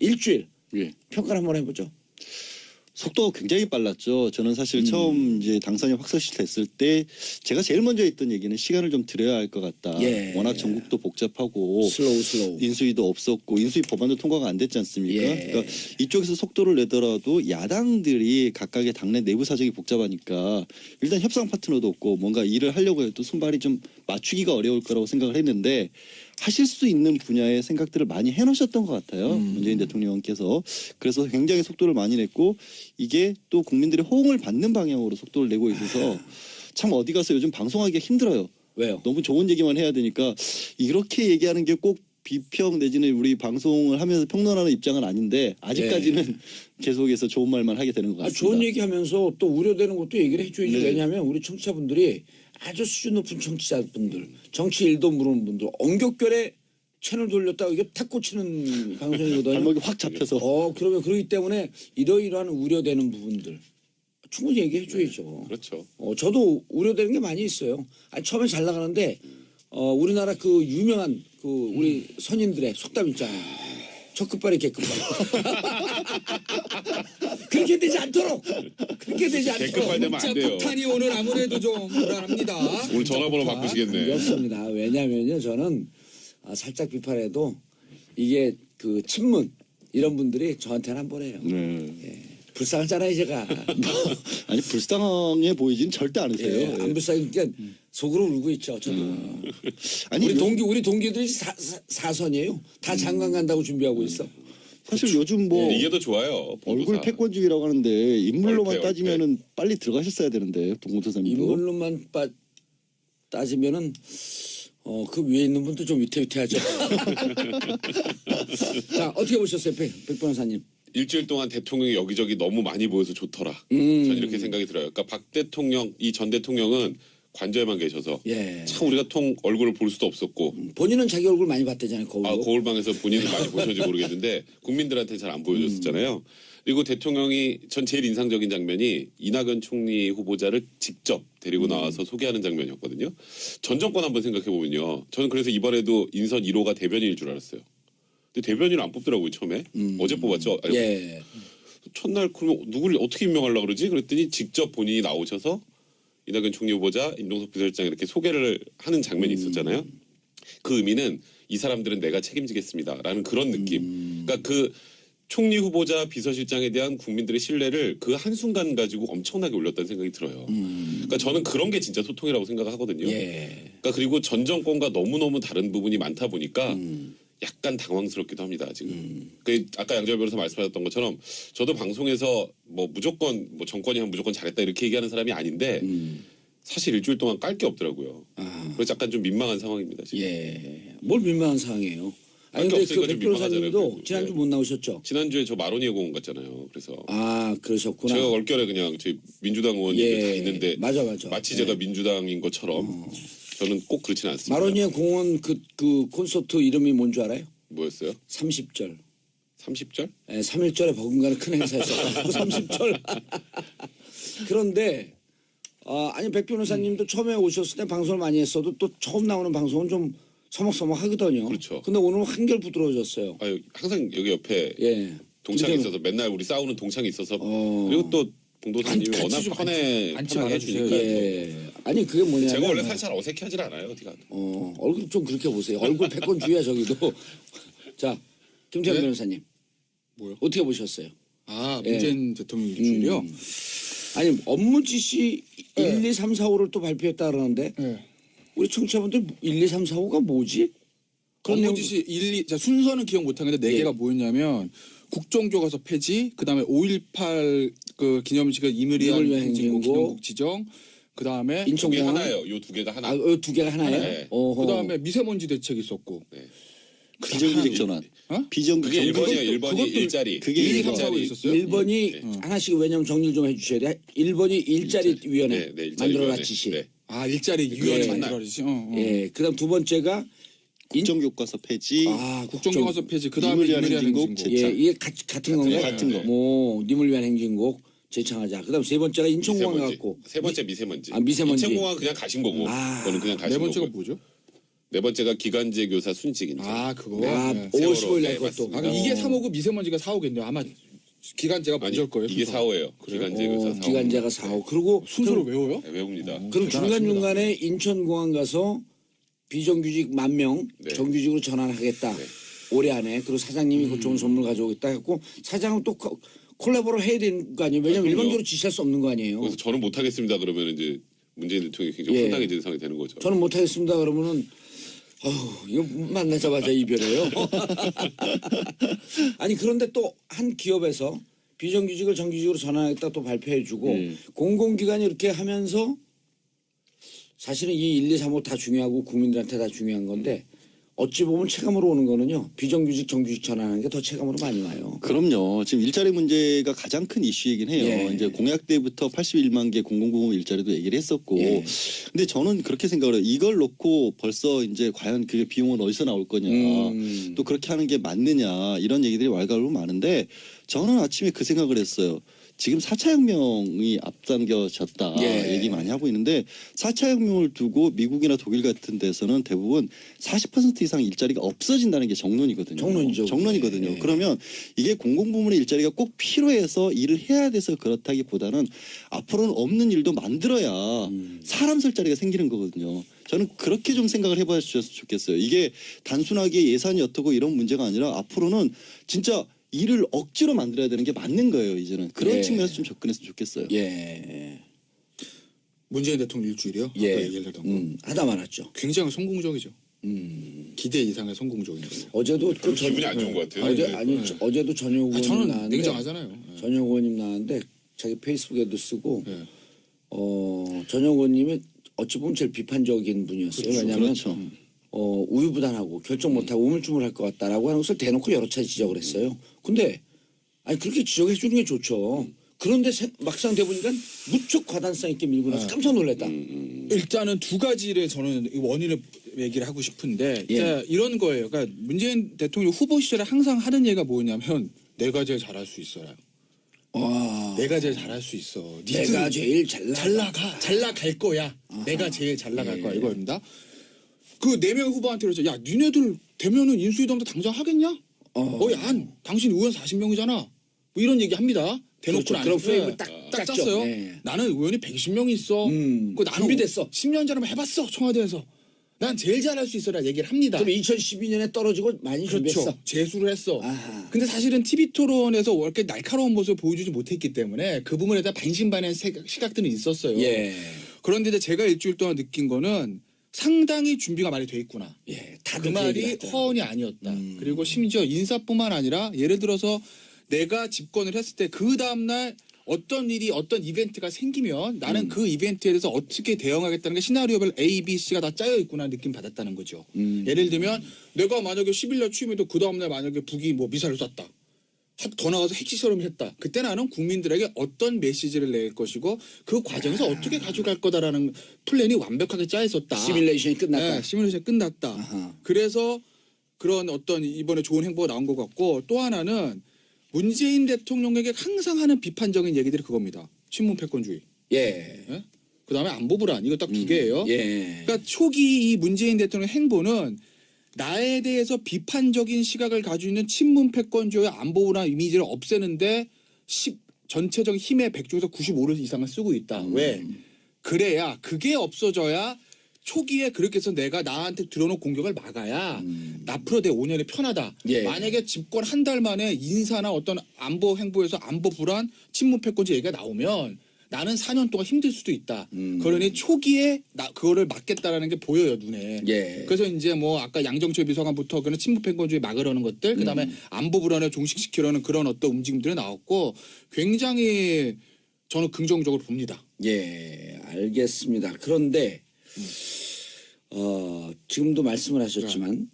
일주일 예. 평가를 한번 해보죠. 속도가 굉장히 빨랐죠. 저는 사실 처음 이제 당선이 확실시됐을 때 제가 제일 먼저 했던 얘기는 시간을 좀 들여야 할 것 같다. 예. 워낙 전국도 복잡하고 슬로우. 인수위도 없었고 인수위 법안도 통과가 안 됐지 않습니까? 예. 그러니까 이쪽에서 속도를 내더라도 야당들이 각각의 당내 내부 사정이 복잡하니까 일단 협상 파트너도 없고 뭔가 일을 하려고 해도 손발이 좀 맞추기가 어려울 거라고 생각을 했는데 하실 수 있는 분야의 생각들을 많이 해놓으셨던 것 같아요. 문재인 대통령께서. 그래서 굉장히 속도를 많이 냈고 이게 또 국민들의 호응을 받는 방향으로 속도를 내고 있어서 참 어디 가서 요즘 방송하기가 힘들어요. 왜요? 너무 좋은 얘기만 해야 되니까 이렇게 얘기하는 게 꼭 비평 내지는 우리 방송을 하면서 평론하는 입장은 아닌데 아직까지는 계속해서 좋은 말만 하게 되는 것 같습니다. 좋은 얘기하면서 또 우려되는 것도 얘기를 해줘야지. 네. 왜냐하면 우리 청취자분들이 아주 수준 높은 청취자분들, 정치 일도 모르는 분들, 엉겹결에 채널 돌렸다가 이게 탁 꽂히는 방송이거든요. 발목이 확 잡혀서. 그러면 그러기 때문에 이러이러한 우려되는 부분들 충분히 얘기해줘야죠. 그렇죠. 저도 우려되는 게 많이 있어요. 아니, 처음에 잘 나가는데 우리나라 그 유명한 그 우리 선인들의 속담 있잖아요. 첫 끝발이 개끝발. 그렇게 되지 않도록. 그렇게 되지 않도록. 개끝발 되면 안 돼요. 폭탄이 오늘 아무래도 좀 불안합니다. 오늘 전화번호 바꾸시겠네. 없습니다. 왜냐면요, 저는 살짝 비판해도 이게 그 친문 이런 분들이 저한테는 안 보내요. 네. 불쌍하잖아요, 제가. 아니 불쌍해 보이진 절대 않으세요. 예, 안 불쌍하니까 속으로 울고 있죠, 저도. 아니 우리 동기들이 사선이에요. 다 장관 간다고 준비하고 있어. 사실 요즘 뭐 이게 더 좋아요. 얼굴 봉도사. 패권주의라고 하는데 인물로만 얼패. 따지면은 빨리 들어가셨어야 되는데 동무도사님도. 인물로만 따지면은 그 위에 있는 분도 좀 위태위태하죠. 자, 어떻게 보셨어요, 백 변호사님? 일주일 동안 대통령이 여기저기 너무 많이 보여서 좋더라. 전 이렇게 생각이 들어요. 그러니까 박 대통령, 이 전 대통령은 관저에만 계셔서 예. 참 우리가 얼굴을 볼 수도 없었고 본인은 자기 얼굴 많이 봤대잖아요, 거울로. 거울방에서 본인은 많이 보셨는지 모르겠는데 국민들한테 잘 안 보여줬었잖아요. 그리고 대통령이 전 제일 인상적인 장면이 이낙연 총리 후보자를 직접 데리고 나와서 소개하는 장면이었거든요. 전 정권 한번 생각해 보면요. 저는 그래서 이번에도 인선 1호가 대변인일 줄 알았어요. 근데 대변인을 안 뽑더라고요, 처음에. 어제 뽑았죠. 아니, 예. 첫날 그러면 누구를 어떻게 임명하려고 그러지? 그랬더니 직접 본인이 나오셔서 이낙연 총리 후보자, 임종석 비서실장 이렇게 소개를 하는 장면이 있었잖아요. 그 의미는 이 사람들은 내가 책임지겠습니다라는 그런 느낌. 그러니까 그 총리 후보자 비서실장에 대한 국민들의 신뢰를 그 한순간 가지고 엄청나게 올렸다는 생각이 들어요. 그러니까 저는 그런 게 진짜 소통이라고 생각하거든요. 예. 그러니까 그리고 전 정권과 너무너무 다른 부분이 많다 보니까 약간 당황스럽기도 합니다, 지금. 그 아까 양재열 변호사 말씀하셨던 것처럼 저도 방송에서 뭐 무조건 뭐 정권이 하면 무조건 잘했다 이렇게 얘기하는 사람이 아닌데 사실 일주일 동안 깔 게 없더라고요. 그래서 약간 좀 민망한 상황입니다, 지금. 예. 뭘 민망한 상황이에요. 아니, 할게 근데 없으니까 그 좀 백 변호사님도 민망하잖아요, 지난주 네. 못 나오셨죠? 지난주에 저 마로니에 공원 갔잖아요. 그래서 그러셨구나. 제가 얼결에 그냥 저희 민주당 의원님들 다 있는데 맞아. 마치 제가 민주당인 것처럼 저는 꼭 그렇지는 않습니다. 마로니에 공원 그 콘서트 이름이 뭔 줄 알아요? 뭐였어요? 30절. 30절? 예, 3.1절에 버금가는 큰 행사였어. 30절. 그런데 아니 백 변호사님도 처음에 오셨을 때 방송을 많이 했어도 또 처음 나오는 방송은 좀 서먹서먹하거든요. 그렇죠. 근데 오늘은 한결 부드러워졌어요. 아유, 항상 여기 옆에 예. 동창이 김정은- 있어서 맨날 우리 싸우는 동창이 있어서 그리고 또 봉도사님이 같이 워낙 좀 편해 앉지 편하게 말아주세요. 해주니까 예. 아니 그게 뭐냐면 제가 원래 사실 잘 어색해하질 않아요 어디 가도. 얼굴 좀 그렇게 보세요. 얼굴 패권주의야 저기도. 자, 김태현 네? 변호사님. 뭐요? 어떻게 보셨어요? 문재인 대통령 일주일이요? 아니 업무 지시 1, 2, 3, 4, 5를 또 발표했다 그러는데 네. 우리 청취자분들 1, 2, 3, 4, 5가 뭐지? 그런 내용- 업무지시 1, 2, 자, 순서는 기억 못하는데 네 예. 개가 뭐였냐면 국정교과서 폐지, 그 다음에 5.18 그 기념식을 임의리한 임의리한 행진곡 행진곡, 기념곡 지정, 그 다음에 두 개 인천공항 하나예요. 요 두 개가 하나. 두 개가 하나예요? 네. 어허. 그 다음에 미세먼지 대책 있었고. 네. 비정규직 전환. 어? 비정규직 그게 전환. 1번이에요. 1번이 그것도 일자리. 그게 1, 2, 3, 4, 5 일자리. 있었어요? 1번이 하나씩 왜냐면 정리를 좀 해주셔야 돼. 1번이 일자리 위원회 네, 네, 일자리 만들어라 위원회. 지시. 네. 아, 일자리 위원회 예. 만들어야지. 예. 그다음 두 번째가 국정교과서 폐지. 국정교과서 폐지, 그 다음에 임의리한 임의리한 행진곡 행진곡. 예, 제창. 이게 같은 건가요? 같은 거. 뭐 님을 위한 행진곡 제창하자. 그다음 세 번째가 인천공항 미세먼지. 갖고 세 번째 미세먼지. 미세먼지. 인천공항 그냥 가신 거고. 아. 그거는 그냥 가신 네 번째가 거고. 뭐죠? 네 번째가 기간제 교사 순직 인정. 아 그거. 아, 네. 5월 15일 날 네, 그것도. 맞습니다. 아, 그럼 이게 3호고 미세먼지가 4호겠네요. 아마 기간제가 아니, 먼저일 거예요. 이게 순서. 4호예요. 기간제 교사 4호. 기간제가 4호. 그리고 순서를 외워요? 네, 외웁니다. 그럼 대단하십니다. 중간중간에 인천공항 가서 비정규직 10,000명 네. 정규직으로 전환하겠다. 네. 올해 안에. 그리고 사장님이 그 좋은 선물 가져오겠다 했고 사장은 또 콜라보를 해야 되는 거 아니에요? 왜냐면 그럼요. 일방적으로 지시할 수 없는 거 아니에요? 그래서 저는 못하겠습니다. 그러면 이제 문재인 대통령이 굉장히 예. 황당해지는 상황이 되는 거죠. 저는 못하겠습니다. 그러면은 이거 만나자마자 이별해요. 아니 그런데 또 한 기업에서 비정규직을 정규직으로 전환하겠다 또 발표해주고 공공기관이 이렇게 하면서 사실은 이 1, 2, 3, 5 다 중요하고 국민들한테 다 중요한 건데 어찌 보면 체감으로 오는 거는요. 비정규직 정규직 전환하는 게 더 체감으로 많이 와요. 그럼요. 지금 일자리 문제가 가장 큰 이슈이긴 해요. 예. 이제 공약 때부터 81만 개 공공부문 일자리도 얘기를 했었고, 예. 근데 저는 그렇게 생각을 해요. 이걸 놓고 벌써 이제 과연 그게 비용은 어디서 나올 거냐, 또 그렇게 하는 게 맞느냐 이런 얘기들이 왈가왈부 많은데 저는 아침에 그 생각을 했어요. 지금 4차 혁명이 앞당겨졌다 예. 얘기 많이 하고 있는데 4차 혁명을 두고 미국이나 독일 같은 데서는 대부분 40% 이상 일자리가 없어진다는 게 정론이거든요. 정론이죠. 정론이거든요. 예. 그러면 이게 공공부문의 일자리가 꼭 필요해서 일을 해야 돼서 그렇다기보다는 앞으로는 없는 일도 만들어야 사람 쓸 자리가 생기는 거거든요. 저는 그렇게 좀 생각을 해봐 주셨으면 좋겠어요. 이게 단순하게 예산이 어떻고 이런 문제가 아니라 앞으로는 진짜 일을 억지로 만들어야 되는 게 맞는 거예요. 이제는 그런 예. 측면에서 좀 접근했으면 좋겠어요. 예. 문재인 대통령 일주일이요? 예. 아까 얘기했던 거. 하다 말았죠. 굉장히 성공적이죠. 기대 이상의 성공적인 거예요. 어제도 그 기분이 안 좋은 것 같아요. 어제 네. 아니 어제도 전혁 의원님 저는 나왔는데 냉정하잖아요. 예. 전혁 의원님 나왔는데 자기 페이스북에도 쓰고 예. 전혁 의원님이 어찌 보면 제일 비판적인 분이었어요. 왜냐하면 그렇죠. 우유부단하고 결정 못하고 우물쭈물할 것 같다라고 하는 것을 대놓고 여러 차례 지적을 했어요. 근데 아니 그렇게 지적해 주는 게 좋죠. 그런데 막상 돼보니까 무척 과단성 있게 밀고 나서 깜짝 놀랐다. 일단은 두 가지를 저는 이 원인을 얘기를 하고 싶은데 예. 자, 이런 거예요. 그러니까 문재인 대통령 후보 시절에 항상 하는 얘기가 뭐냐면 내가 제일 잘할 수 있어요. 와, 내가 제일 잘할 수 있어. 내가 니들 제일 잘 나갈 거야. 내가 제일 잘 나갈 거야 이거입니다. 그 4명 후보한테 그러죠. 야, 니네들 되면은 인수위동도 당장 하겠냐? 안. 당신 의원 40명이잖아. 뭐 이런 얘기 합니다. 대놓고 그렇죠. 안 그런 했어요. 프레임을 딱 짰죠. 짰어요. 네. 나는 의원이 120명이 있어. 그 나는 준비됐어. 10년 전에 해봤어 청와대에서. 난 제일 잘할 수 있어라 얘기를 합니다. 그럼 2012년에 떨어지고 많이 준비했어. 그렇죠. 재수를 했어. 아하. 근데 사실은 TV 토론에서 이렇게 날카로운 모습을 보여주지 못했기 때문에 그 부분에 대한 반신반의 시각들은 있었어요. 예. 그런데 이제 제가 일주일 동안 느낀 거는 상당히 준비가 많이 돼 있구나. 예. 그 다들 말이 허언이 아니었다. 그리고 심지어 인사뿐만 아니라 예를 들어서 내가 집권을 했을 때 그 다음날 어떤 일이 어떤 이벤트가 생기면 나는 그 이벤트에 대해서 어떻게 대응하겠다는 게 시나리오별 A, B, C가 다 짜여 있구나 느낌 받았다는 거죠. 예를 들면 내가 만약에 10일날 취임해도 그 다음날 만약에 북이 뭐 미사를 쐈다. 더 나가서 핵실험을 했다. 그때 나는 국민들에게 어떤 메시지를 낼 것이고 그 과정에서 어떻게 가져갈 거다라는 플랜이 완벽하게 짜여 있었다. 시뮬레이션이 끝났다. 네, 시뮬레이션이 끝났다. 아하. 그래서 그런 어떤 이번에 좋은 행보가 나온 것 같고 또 하나는 문재인 대통령에게 항상 하는 비판적인 얘기들이 그겁니다. 친문 패권주의. 예. 예? 그다음에 안보 불안. 이거 딱 두 개예요. 예. 그러니까 초기 이 문재인 대통령 행보는 나에 대해서 비판적인 시각을 가지고 있는 친문 패권주의 안보 불안 이미지를 없애는데 전체적인 힘의 100중에서 95를 이상을 쓰고 있다. 왜? 그래야 그게 없어져야 초기에 그렇게 해서 내가 나한테 들어놓은 공격을 막아야 앞으로 내 5년이 편하다. 예. 만약에 집권 한 달 만에 인사나 어떤 안보 행보에서 안보 불안, 친문 패권주의 얘기가 나오면 나는 4년 동안 힘들 수도 있다. 그러니 초기에 그거를 막겠다라는 게 보여요 눈에. 예. 그래서 이제 뭐 아까 양정철 비서관부터 그런 친문 패권주의 막으려는 것들, 그다음에 안보 불안을 종식시키려는 그런 어떤 움직임들이 나왔고 굉장히 저는 긍정적으로 봅니다. 예. 알겠습니다. 그런데 지금도 말씀을 하셨지만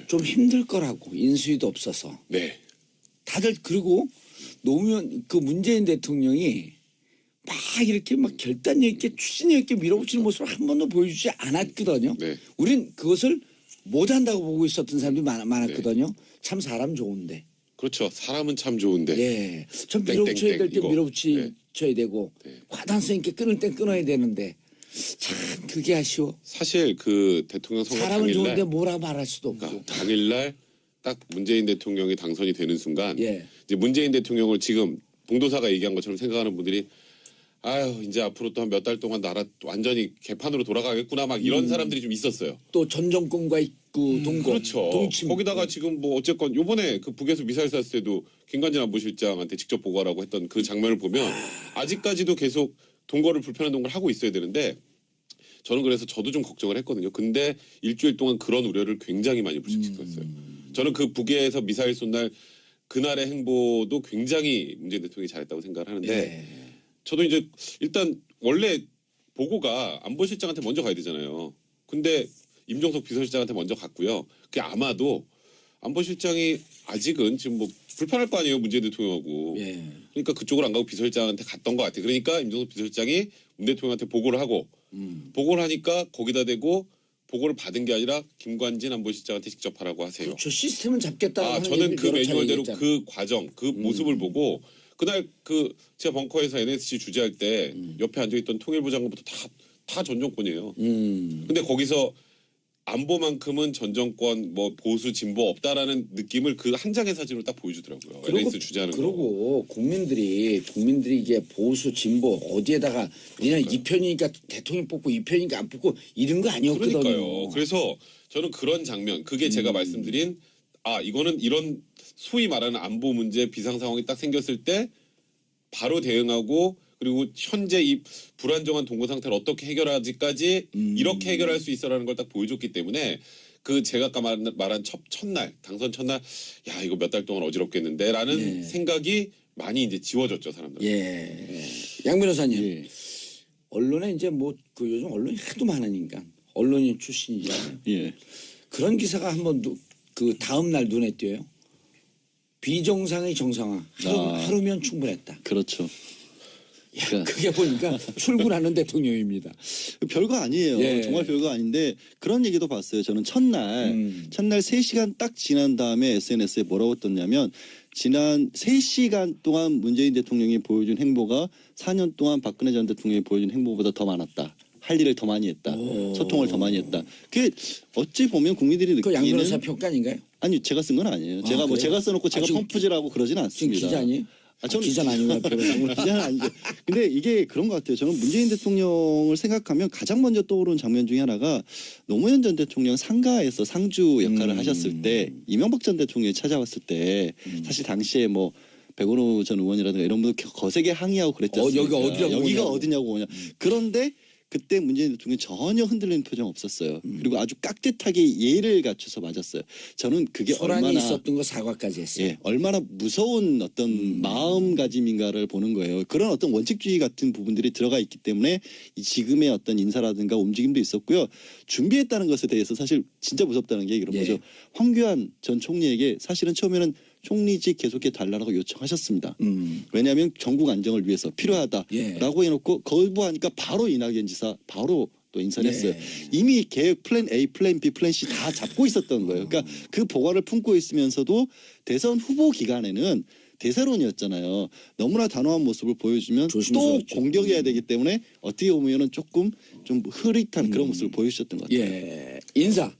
좀 힘들 거라고 인수위도 없어서 네. 다들 그리고 노무현 그 문재인 대통령이 막 이렇게 막 결단력 있게 추진력 있게 밀어붙이는 모습을 한 번도 보여주지 않았거든요. 네. 우린 그것을 못한다고 보고 있었던 사람들이 많았거든요. 참 사람 좋은데. 그렇죠. 사람은 참 좋은데. 예. 전 땡땡땡 밀어붙여야 될 때 이거. 밀어붙여야 되고 네. 과단성 있게 끊을 땐 끊어야 되는데 참 그게 아쉬워. 사실 그 대통령 선거 사람은 당일날 좋은데 뭐라 말할 수도 없고. 그러니까 당일날 딱 문재인 대통령이 당선이 되는 순간 예. 이제 문재인 대통령을 지금 봉도사가 얘기한 것처럼 생각하는 분들이 아유 이제 앞으로 또 한 몇 달 동안 나라 완전히 개판으로 돌아가겠구나 막 이런 사람들이 좀 있었어요. 또 전 정권과 있고 동거, 그렇죠. 동침. 거기다가 지금 뭐 어쨌건 요번에 그 북에서 미사일 쐈을 때도 김관진 안보실장한테 직접 보고하라고 했던 그 장면을 보면 아직까지도 계속 동거를 불편한 동거를 하고 있어야 되는데 저는 그래서 저도 좀 걱정을 했거든요. 근데 일주일 동안 그런 우려를 굉장히 많이 불식시켰어요. 저는 그 북에서 미사일 쏜 날 그날의 행보도 굉장히 문재인 대통령이 잘했다고 생각을 하는데 예. 저도 이제 일단 원래 보고가 안보실장한테 먼저 가야 되잖아요. 근데 임종석 비서실장한테 먼저 갔고요. 그게 아마도 안보실장이 아직은 지금 뭐 불편할 거 아니에요. 문재인 대통령하고. 예. 그러니까 그쪽을 안 가고 비서실장한테 갔던 것 같아요. 그러니까 임종석 비서실장이 문 대통령한테 보고를 하고 보고를 하니까 거기다 대고 보고를 받은 게 아니라 김관진 안보실장한테 직접 하라고 하세요. 그렇죠. 시스템은 잡겠다고 아, 하는 저는 얘기를 그 여러 차례 매뉴얼대로 얘기했잖아요. 그 과정, 그 모습을 보고 그날 그 제가 벙커에서 NSC 주재할 때 옆에 앉아있던 통일부 장관부터 다 전 정권이에요. 근데 거기서 안보만큼은 전 정권 뭐 보수 진보 없다라는 느낌을 그 한 장의 사진으로 딱 보여주더라고요. NS 주재하는 거. 그리고 국민들이 이게 보수 진보 어디에다가 그냥 이 편이니까 대통령 뽑고 이 편이니까 안 뽑고 이런 거 아니었거든요. 그러니까요. 그래서 저는 그런 장면, 그게 제가 말씀드린 이거는 이런 소위 말하는 안보 문제 비상 상황이 딱 생겼을 때 바로 대응하고 그리고 현재 이 불안정한 동거 상태를 어떻게 해결하지까지 이렇게 해결할 수 있어라는 걸 딱 보여줬기 때문에 그 제가 아까 말한 첫날 당선 첫날 야 이거 몇 달 동안 어지럽겠는데라는 예. 생각이 많이 이제 지워졌죠 사람들. 예. 양 변호사님. 예. 언론에 이제 뭐 그 요즘 언론이 하도 많으니까 언론인 출신이잖아요. 예. 그런 기사가 한번 그 다음 날 눈에 띄어요. 비정상의 정상화. 하루면 충분했다. 그렇죠. 야, 그러니까 그게 보니까 출근하는 대통령입니다. 별거 아니에요. 예. 정말 별거 아닌데 그런 얘기도 봤어요. 저는 첫날 3시간 딱 지난 다음에 SNS에 뭐라고 떴냐면 지난 3시간 동안 문재인 대통령이 보여준 행보가 4년 동안 박근혜 전 대통령이 보여준 행보보다 더 많았다. 할 일을 더 많이 했다. 소통을 더 많이 했다. 그게 어찌 보면 국민들이 그 양 느끼는 변호사 평가 아닌가요? 아니 제가 쓴 건 아니에요. 제가 뭐 그래요? 제가 써놓고 제가 지금 펌프질하고 그러진 지금 않습니다. 기자 아니에요? 저는 기자는 아니고 기자는 아니죠. 근데 이게 그런 것 같아요. 저는 문재인 대통령을 생각하면 가장 먼저 떠오르는 장면 중에 하나가 노무현 전 대통령 상가에서 상주 역할을 하셨을 때 이명박 전 대통령이 찾아왔을 때 사실 당시에 뭐 백원호 전 의원이라든가 이런 분들 거세게 항의하고 그랬지 않습니까? 여기가 어디냐고 여기가 오냐고. 어디냐고 오냐. 그런데 그때 문재인 대통령이 전혀 흔들리는 표정 없었어요. 그리고 아주 깍듯하게 예의를 갖춰서 맞았어요. 저는 그게 소란이 얼마나 있었던 거 사과까지 했어요. 예, 얼마나 무서운 어떤 마음가짐인가를 보는 거예요. 그런 어떤 원칙주의 같은 부분들이 들어가 있기 때문에 이 지금의 어떤 인사라든가 움직임도 있었고요. 준비했다는 것에 대해서 사실 진짜 무섭다는 게 이런 예. 거죠. 황교안 전 총리에게 사실은 처음에는 총리직 계속해 달라고 요청하셨습니다. 왜냐하면 전국 안정을 위해서 필요하다라고 해놓고 거부하니까 바로 이낙연 지사 바로 또 인선했어요. 예. 이미 계획 플랜 A, 플랜 B, 플랜 C 다 잡고 있었던 거예요. 그러니까 그 보관을 품고 있으면서도 대선 후보 기간에는 대세론이었잖아요. 너무나 단호한 모습을 보여주면 또 조심스러웠죠. 공격해야 되기 때문에 어떻게 보면은 조금 좀 흐릿한 그런 모습을 보여주셨던 것 같아요. 예. 인사.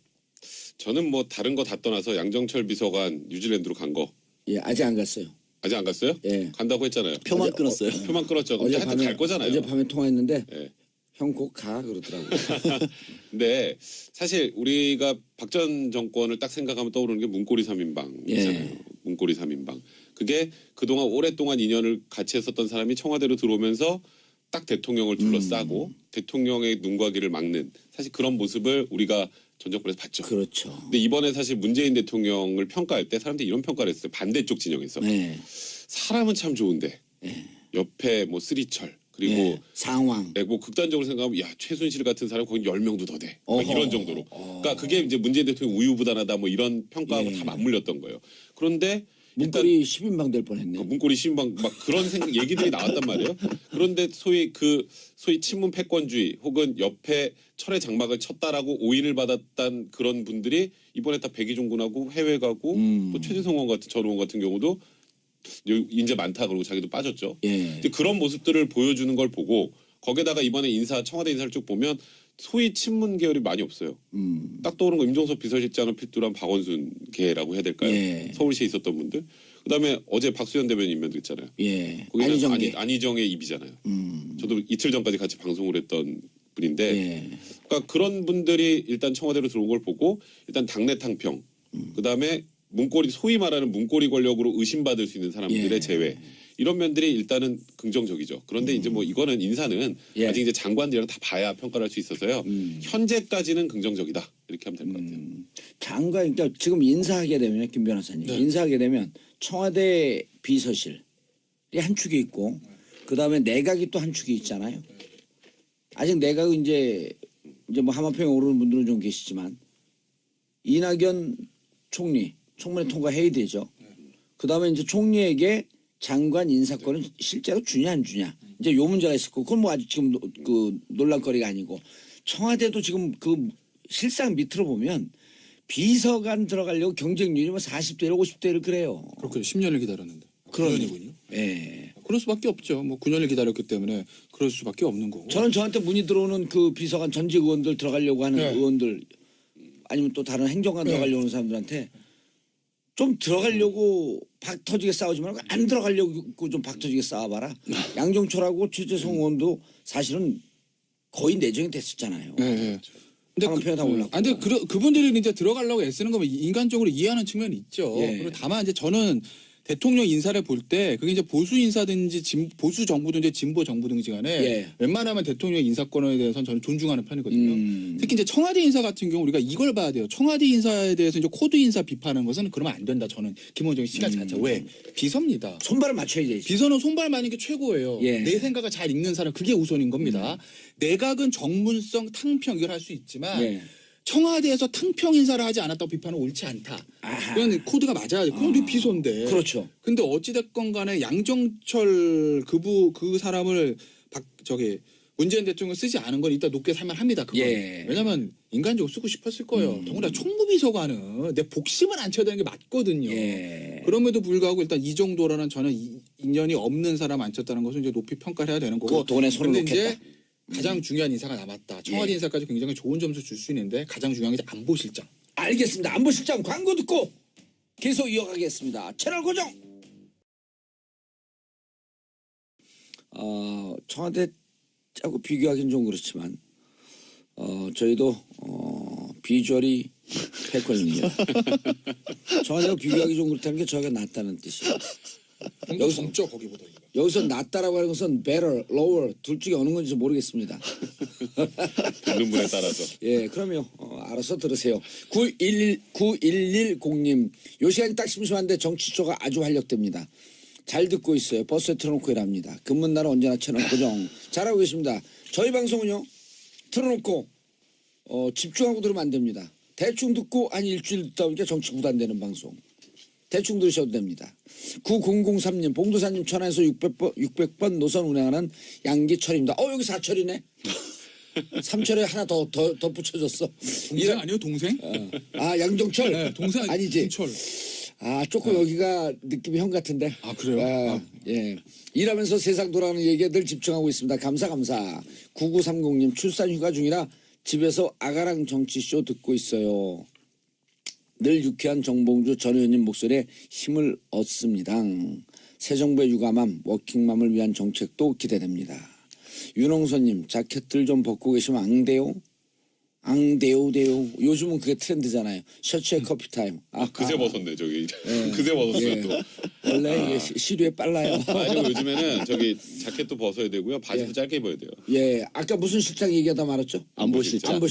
저는 뭐 다른 거 다 떠나서 양정철 비서관 뉴질랜드로 간 거 예, 아직 안 갔어요. 아직 안 갔어요? 예. 간다고 했잖아요. 표만 어제- 끊었어요. 표만 끊었죠. 근데 하여튼 갈 거잖아요. 어젯밤에 통화했는데 예. 형 꼭 가 그러더라고요. 근데 사실 우리가 박 전 정권을 딱 생각하면 떠오르는 게 문고리 3인방이잖아요. 예. 문고리 3인방. 그게 그동안 오랫동안 인연을 같이 했었던 사람이 청와대로 들어오면서 딱 대통령을 둘러싸고 대통령의 눈과 귀를 막는 사실 그런 모습을 우리가 전 정권에서 봤죠. 그렇죠. 근데 이번에 사실 문재인 대통령을 평가할 때 사람들이 이런 평가를 했어요. 반대쪽 진영에서. 네. 사람은 참 좋은데 옆에 뭐 쓰리철 그리고 예. 상황. 뭐 극단적으로 생각하면 야 최순실 같은 사람 거기 10명도 더 돼. 막 어허. 이런 정도로. 그러니까 그게 이제 문재인 대통령 우유부단하다 뭐 이런 평가하고 예. 다 맞물렸던 거예요. 그런데 문고리 10인방 될 뻔했네. 문고리 신방 막 그런 생각 얘기들이 나왔단 말이에요. 그런데 소위 친문 패권주의 혹은 옆에 철의 장막을 쳤다라고 오인을 받았던 그런 분들이 이번에 다 백의종군하고 해외 가고 또 최재성 의원 같은 전 의원 같은 경우도 인재 많다 그러고 자기도 빠졌죠. 예. 근데 그런 모습들을 보여주는 걸 보고 거기다가 이번에 청와대 인사를 쭉 보면 소위 친문 계열이 많이 없어요. 딱 떠오르는 거 임종석 비서실장을 필두로 한 박원순 계라고 해야 될까요? 예. 서울시에 있었던 분들. 그다음에 어제 박수현 대변인 임명도 있잖아요. 예. 거기는 안희정계. 안희정의 입이잖아요. 저도 이틀 전까지 같이 방송을 했던 분인데, 예. 그러니까 그런 분들이 일단 청와대로 들어온 걸 보고 일단 당내 탕평, 그다음에 소위 말하는 문고리 권력으로 의심받을 수 있는 사람들의 예. 제외. 이런 면들이 일단은 긍정적이죠. 그런데 이제 뭐 이거는 인사는 예. 아직 이제 장관들이랑 다 봐야 평가를 할 수 있어서요. 현재까지는 긍정적이다. 이렇게 하면 될 것 같아요. 장관, 그러니까 지금 인사하게 되면 김 변호사님 네. 인사하게 되면 청와대 비서실이 한 축이 있고 그 다음에 내각이 또 한 축이 있잖아요. 아직 내각은 이제 뭐 하마평에 오르는 분들은 좀 계시지만 이낙연 총리 청문회 통과해야 되죠. 그 다음에 이제 총리에게 장관 인사권은 실제로 주냐 안 주냐 이제 요 문제가 있을 거고 그건 뭐 아직 지금 그 논란거리가 아니고 청와대도 지금 그 실상 밑으로 보면 비서관 들어가려고 경쟁률이 뭐 40대 1, 50대 1 그래요. 그렇군요. 10년을 기다렸는데. 그러네. 9년이군요. 예. 그럴 수밖에 없죠. 뭐 9년을 기다렸기 때문에 그럴 수밖에 없는 거고. 저한테 문의 들어오는 그 비서관 전직 의원들 들어가려고 하는 네. 의원들 아니면 또 다른 행정관 들어가려고 하는 사람들한테 좀 들어가려고 박 터지게 싸우지 말고 안 들어가려고 좀 박 터지게 싸워봐라. 양정철하고 최재성 의원도 사실은 거의 내정이 됐었잖아요. 예, 예. 방금 표현 다 올랐고. 근데 그분들이 이제 들어가려고 애쓰는 거면 인간적으로 이해하는 측면이 있죠. 예. 그리고 다만 이제 저는 대통령 인사를 볼 때 그게 이제 보수 인사든지 보수 정부든지 진보 정부든지 간에 예. 웬만하면 대통령 인사권에 대해서는 저는 존중하는 편이거든요. 특히 이제 청와대 인사 같은 경우 우리가 이걸 봐야 돼요. 청와대 인사에 대해서 이제 코드 인사 비판하는 것은 그러면 안 된다. 저는 기본적인 시각 자체. 왜? 비서입니다. 손발을 맞춰야 되지. 비서는 손발 많은 게 최고예요. 예. 내 생각을 잘 읽는 사람 그게 우선인 겁니다. 내각은 정문성 탕평 이걸 할 수 있지만 예. 청와대에서 탕평 인사를 하지 않았다고 비판은 옳지 않다. 아하. 이건 코드가 맞아야 돼. 그건 네 비서인데. 그렇죠. 근데 어찌됐건 간에 양정철 그 사람을 문재인 대통령 쓰지 않은 건 일단 높게 살만합니다. 그건. 예. 왜냐면 인간적으로 쓰고 싶었을 거예요. 더군다나 총무비서관은 내 복심을 안 쳐야 되는 게 맞거든요. 예. 그럼에도 불구하고 일단 이 정도라는 저는 인연이 없는 사람 안 쳤다는 것은 이제 높이 평가를 해야 되는 거고. 그 돈에 손을 근데 이제 놓겠다. 가장 중요한 인사가 남았다. 청와대 예. 인사까지 굉장히 좋은 점수 줄 수 있는데 가장 중요한 게 안보실장. 알겠습니다. 안보실장 광고 듣고 계속 이어가겠습니다. 채널 고정. 청와대하고 비교하기는 좀 그렇지만 저희도 비주얼이 패권입니다. 청와대하고 비교하기 좀 그렇다는 게 저희가 낫다는 뜻이에요. 여기서 젊죠 거기보다. 여기서 낫다라고 하는 것은 better, lower 둘 중에 어느 건지 모르겠습니다. 듣는 분에 따라서. 예, 그럼요. 알아서 들으세요. 9110님. 요 시간이 딱 심심한데 정치쇼가 아주 활력됩니다. 잘 듣고 있어요. 버스에 틀어놓고 일합니다. 근무 날은 언제나 채널 고정. 잘하고 계십니다. 저희 방송은요. 틀어놓고 집중하고 들으면 안 됩니다. 대충 듣고 한 일주일 듣다 보니까 정치 부담되는 방송. 대충 들으셔도 됩니다. 9003님 봉도사님 천안에서 600번 노선 운행하는 양기철입니다. 여기 4철이네. 3철에 하나 더 붙여줬어. 동생 아니에요 동생? 양정철. 네, 동생 아니지. 동철. 조금 여기가 느낌이 형 같은데. 아, 그래요? 예. 일하면서 세상 돌아가는 얘기에 늘 집중하고 있습니다. 감사. 9930님 출산 휴가 중이라 집에서 아가랑 정치쇼 듣고 있어요. 늘 유쾌한 정봉주 전 의원님 목소리에 힘을 얻습니다. 새 정부의 육아맘, 워킹맘을 위한 정책도 기대됩니다. 윤홍선님 자켓들 좀 벗고 계시면 앙대요. 요즘은 그게 트렌드잖아요. 셔츠에 커피 타임. 그새 벗었네 저기. 그새 벗었어요 예. 또. 원래 이게 시류에 빨라요. 그리고 요즘에는 저기 자켓도 벗어야 되고요. 바지도 짧게 입어야 돼요. 예, 아까 무슨 실장 얘기하다 말았죠? 안보실장.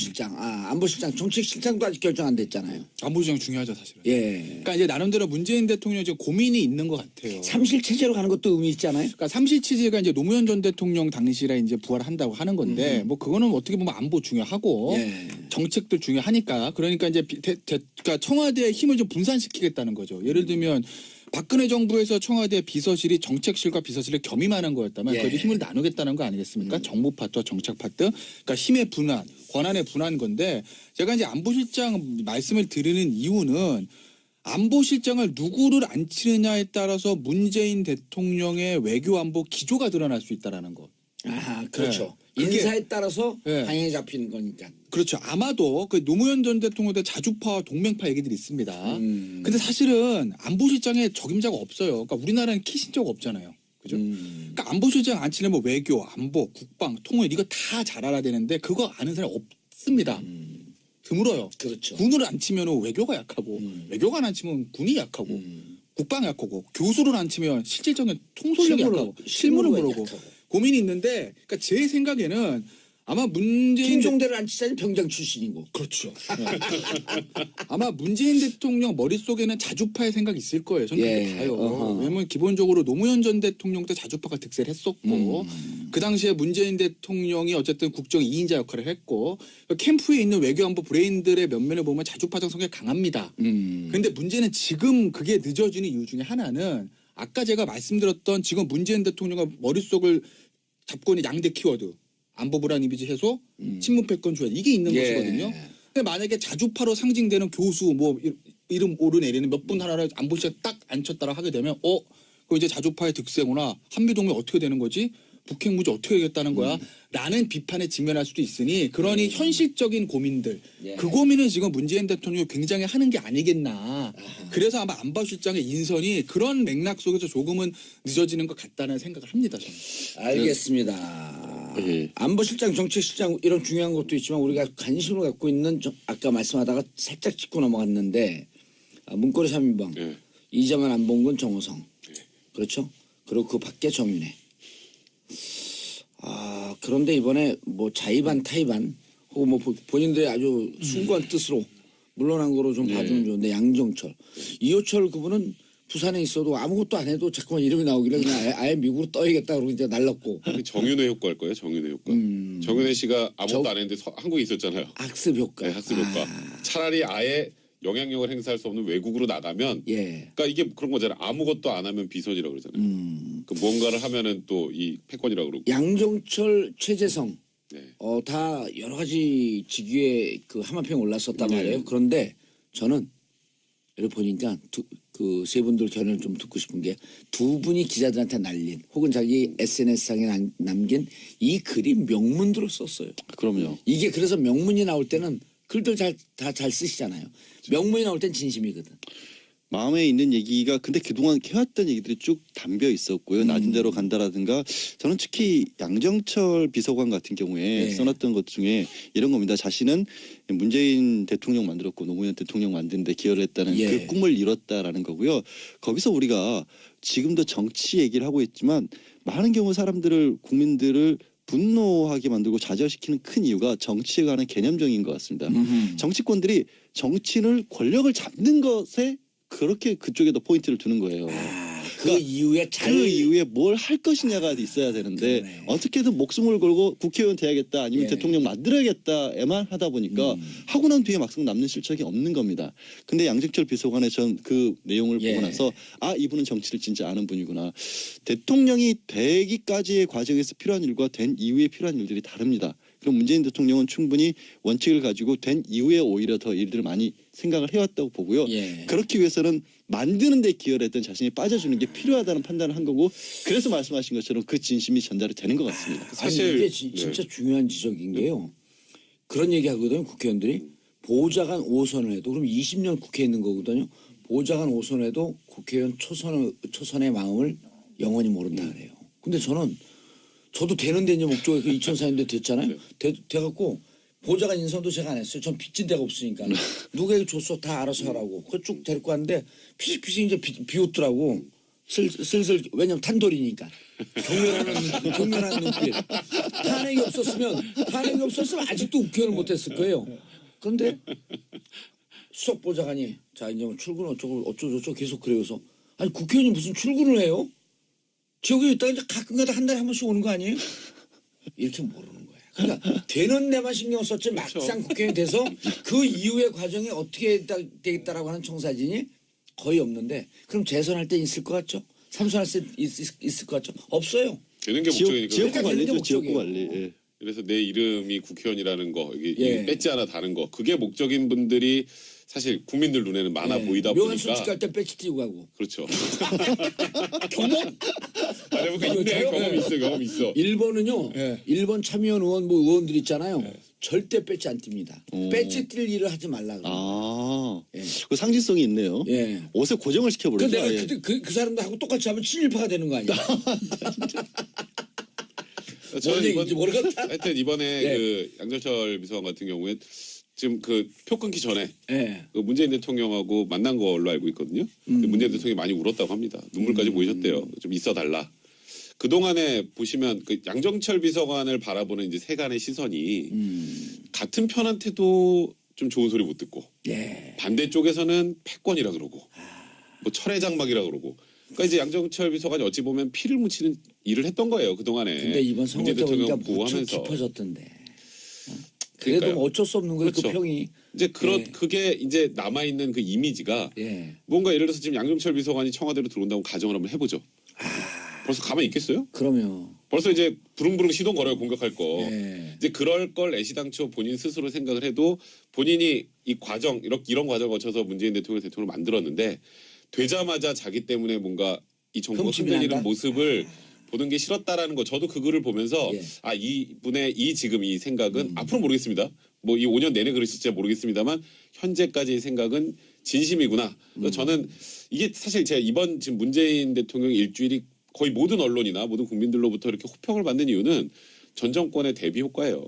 안보실장. 정책실장도 아직 결정 안 됐잖아요. 안보실장 중요하죠 사실은. 예. 그러니까 이제 나름대로 문재인 대통령 지금 고민이 있는 것 같아요. 삼실 체제로 가는 것도 의미 있잖아요. 그러니까 삼실 체제가 이제 노무현 전 대통령 당시에 이제 부활한다고 하는 건데 뭐 그거는 어떻게 보면 안보 중요하고 예. 정책들 중요하니까 그러니까 이제 그러니까 청와대의 힘을 좀 분산시키겠다는 거죠. 예를 들면 박근혜 정부에서 청와대 비서실이 정책실과 비서실을 겸임하는 거였다면 예. 그래도 힘을 나누겠다는 거 아니겠습니까? 정무 파트와 정책 파트, 그러니까 힘의 분한, 권한의 분한 건데 제가 이제 안보실장 말씀을 드리는 이유는 안보실장을 누구를 앉히느냐에 따라서 문재인 대통령의 외교안보 기조가 드러날 수 있다라는 것. 그렇죠. 그게- 인사에 따라서 예. 방향이 잡히는 거니까. 그렇죠. 아마도 그 노무현 전 대통령의 자주파와 동맹파 얘기들이 있습니다. 음. 근데 사실은 안보실장에 적임자가 없어요. 그러니까 우리나라는 키신저가 없잖아요. 그죠? 그러니까 안보실장 안 치려면 외교, 안보, 국방, 통일 이거 다 잘 알아야 되는데 그거 아는 사람이 없습니다. 드물어요. 그렇죠. 군을 안 치면 외교가 약하고 외교가 안 치면 군이 약하고 국방이 약하고 교수를 안 치면 실질적인 통솔력이 실무로- 약하고 실무를 실무가 모르고 약하고. 고민이 있는데 그러니까 제 생각에는 아마 문재인 김종대를 안 치자니 병장 출신이고. 그렇죠. 아마 문재인 대통령 머릿속에는 자주파의 생각이 있을 거예요. 저는 예. 그렇게 봐요. 어허. 왜냐면 기본적으로 노무현 전 대통령 때 자주파가 득세를 했었고 그 당시에 문재인 대통령이 어쨌든 국정 2인자 역할을 했고 캠프에 있는 외교안보 브레인들의 면면을 보면 자주파적 성격이 강합니다. 그런데 문제는 지금 그게 늦어지는 이유 중에 하나는 아까 제가 말씀드렸던 지금 문재인 대통령의 머릿속을 잡고 있는 양대 키워드 안보 불안 이미지 해소, 친문 패권 조회 이게 있는 예. 것이거든요. 근데 만약에 자주파로 상징되는 교수 뭐 이름 오르내리는 몇 분 하나를 안보실에 딱 앉혔다라 하게 되면 그 이제 자주파의 득세구나. 한미동맹 어떻게 되는 거지? 북핵 무지 어떻게 되겠다는 거야? 라는 비판에 직면할 수도 있으니 그러니 현실적인 고민들 예. 그 고민을 지금 문재인 대통령이 굉장히 하는 게 아니겠나. 그래서 아마 안보실장의 인선이 그런 맥락 속에서 조금은 늦어지는 것 같다는 생각을 합니다. 저는. 알겠습니다. 예. 안보실장, 정책실장 이런 중요한 것도 있지만 우리가 관심을 갖고 있는 아까 말씀하다가 살짝 짚고 넘어갔는데 문고리 3인방 예. 이자만 안 본 건 정호성 그렇죠? 그리고 그 밖에 정윤회. 그런데 이번에 뭐 자의반 타의반 혹은 뭐 본인들의 아주 숭고한 뜻으로 물러난 거로 좀 봐주면 좋은데 양정철 이호철 그분은 부산에 있어도 아무것도 안 해도 자꾸만 이름이 나오길래 그냥 아예 미국으로 떠야겠다 그러고 이제 날랐고 그 정윤회 효과일 거예요. 정윤회 효과. 정윤회 씨가 아무것도 안 했는데 한국에 있었잖아요. 학습 효과. 네, 학습 효과. 차라리 아예 영향력을 행사할 수 없는 외국으로 나가면 예. 그러니까 이게 그런 거잖아요. 아무것도 안 하면 비선이라고 그러잖아요. 그 뭔가를 하면은 또 이 패권이라고 그러고. 양정철, 최재성 네. 다 여러 가지 직위에 그 한마평 올랐었단 네. 말이에요. 그런데 저는 이렇게 보니까 그 세 분들 견해를 좀 듣고 싶은 게 두 분이 기자들한테 날린 혹은 자기 SNS상에 남긴 이 글이 명문으로 썼어요. 그럼요. 이게 그래서 명문이 나올 때는 글들 다 잘 쓰시잖아요. 명문이 나올 땐 진심이거든. 마음에 있는 얘기가 근데 그동안 해왔던 얘기들이 쭉 담겨 있었고요. 낮은 대로 간다라든가 저는 특히 양정철 비서관 같은 경우에 네. 써놨던 것 중에 이런 겁니다. 자신은 문재인 대통령 만들었고 노무현 대통령 만드는데 기여를 했다는 예. 그 꿈을 이뤘다라는 거고요. 거기서 우리가 지금도 정치 얘기를 하고 있지만 많은 경우 사람들을 국민들을 분노하게 만들고 좌절시키는 큰 이유가 정치에 관한 개념적인 것 같습니다. 정치권들이 정치인을 권력을 잡는 것에 그렇게 그쪽에도 포인트를 두는 거예요. 그 이후에 그 이후에 뭘 할 것이냐가 있어야 되는데 그러네. 어떻게든 목숨을 걸고 국회의원 돼야겠다 아니면 예. 대통령 만들어야겠다에만 하다 보니까 하고 난 뒤에 막상 남는 실적이 없는 겁니다. 근데 양정철 비서관의 전 그 내용을 예. 보고 나서 이분은 정치를 진짜 아는 분이구나. 대통령이 되기까지의 과정에서 필요한 일과 된 이후에 필요한 일들이 다릅니다. 그럼 문재인 대통령은 충분히 원칙을 가지고 된 이후에 오히려 더 일들을 많이 생각을 해왔다고 보고요. 예. 그렇기 위해서는 만드는 데 기여를 했던 자신이 빠져주는 게 필요하다는 판단을 한 거고 그래서 말씀하신 것처럼 그 진심이 전달이 되는 것 같습니다. 사실 아니, 이게 네. 진짜 중요한 지적인 게요. 그런 얘기 하거든요. 국회의원들이 보좌관 5선을 해도 그럼 20년 국회에 있는 거거든요. 보좌관 5선을 해도 국회의원 초선의 마음을 영원히 모른다 그래요. 근데 저도 되는 이제 목적에 그 2004년도에 됐잖아요. 돼갖고 보좌관 인선도 제가 안 했어요. 전 빚진 데가 없으니까. 누구에게 줬어 다 알아서 하라고. 그거 쭉 데리고 왔는데 피식피식 이제 비웃더라고. 슬슬 왜냐면 탄돌이니까. 경멸하는 눈빛. 탄핵이 없었으면 아직도 국회의원을 못했을 거예요. 그런데 수석보좌관이 자 이제 뭐 출근 어쩌고 계속 그래서 아니 국회의원이 무슨 출근을 해요? 지역에 있다가 이제 가끔가다 한 달에 한 번씩 오는 거 아니에요? 이렇게 모르는 거야. 그러니까 되는 데만 신경 썼지 막상 국회의원이 돼서 그 이후의 과정이 어떻게 되겠다라고 하는 청사진이 거의 없는데 그럼 재선할 때 있을 것 같죠? 삼선할 때 있을 것 같죠? 없어요. 되는 게 목적이니까. 지역구 그러니까 관리죠. 되는 지역구 게 관리. 예. 그래서 내 이름이 국회의원이라는 거 이게 예. 뺏지 않아 다는 거 그게 목적인 분들이 사실 국민들 눈에는 많아 보이다 묘한 보니까 술집 갈 때 배치 띄고 가고. 그렇죠. 경험? 말해보니까 있네. 경험 있어. 일본은요. 예. 일본 참여연 의원 뭐 의원들 있잖아요. 절대 배지 안 띱니다. 오. 배지 뛸 일을 하지 말라 그래요. 아, 예. 그 상징성이 있네요. 예. 옷에 고정을 그 시켜버리죠. 내가 아예. 그 사람도 하고 똑같이 하면 친일파가 되는 거 아니야? 저는 뭔 얘기인지 모르겠다. 하여튼 이번에 예. 그 양정철 비서관 같은 경우에 지금 그 표 끊기 전에 예. 그 문재인 대통령하고 만난 걸로 알고 있거든요. 근데 문재인 대통령이 많이 울었다고 합니다. 눈물까지 보이셨대요. 좀 있어달라. 그 동안에 보시면 그 양정철 비서관을 바라보는 이제 세간의 시선이 같은 편한테도 좀 좋은 소리 못 듣고 예. 반대쪽에서는 패권이라 그러고 뭐 철의 장막이라 그러고. 그러니까 이제 양정철 비서관이 어찌 보면 피를 묻히는 일을 했던 거예요 그 동안에. 근데 이번 선거 문재인 때 보니까 대통령 무척 보호하면서. 깊어졌던데. 그래도 그러니까요. 뭐 어쩔 수 없는 거예요. 그렇죠. 그 평이. 이제 그런 예. 그게 이제 남아 있는 그 이미지가 예. 뭔가 예를 들어서 지금 양정철 비서관이 청와대로 들어온다고 가정을 한번 해보죠. 벌써 가만히 있겠어요? 그러면. 벌써 이제 부릉부릉 시동 걸어요 공격할 거. 예. 이제 그럴 걸 애시당초 본인 스스로 생각을 해도 본인이 이 과정 이런 과정을 거쳐서 문재인 대통령을 만들었는데 되자마자 자기 때문에 뭔가 이 정부가 흠집이 흔들리는 난다? 모습을 보는 게 싫었다라는 거. 저도 그 글을 보면서 예. 아 이분의 이 지금 이 생각은 앞으로 모르겠습니다. 뭐 이 5년 내내 그러실지 모르겠습니다만 현재까지의 생각은 진심이구나. 그래서 저는 이게 사실 제가 이번 지금 문재인 대통령 일주일이 거의 모든 언론이나 모든 국민들로부터 이렇게 호평을 받는 이유는 전 정권의 대비 효과예요.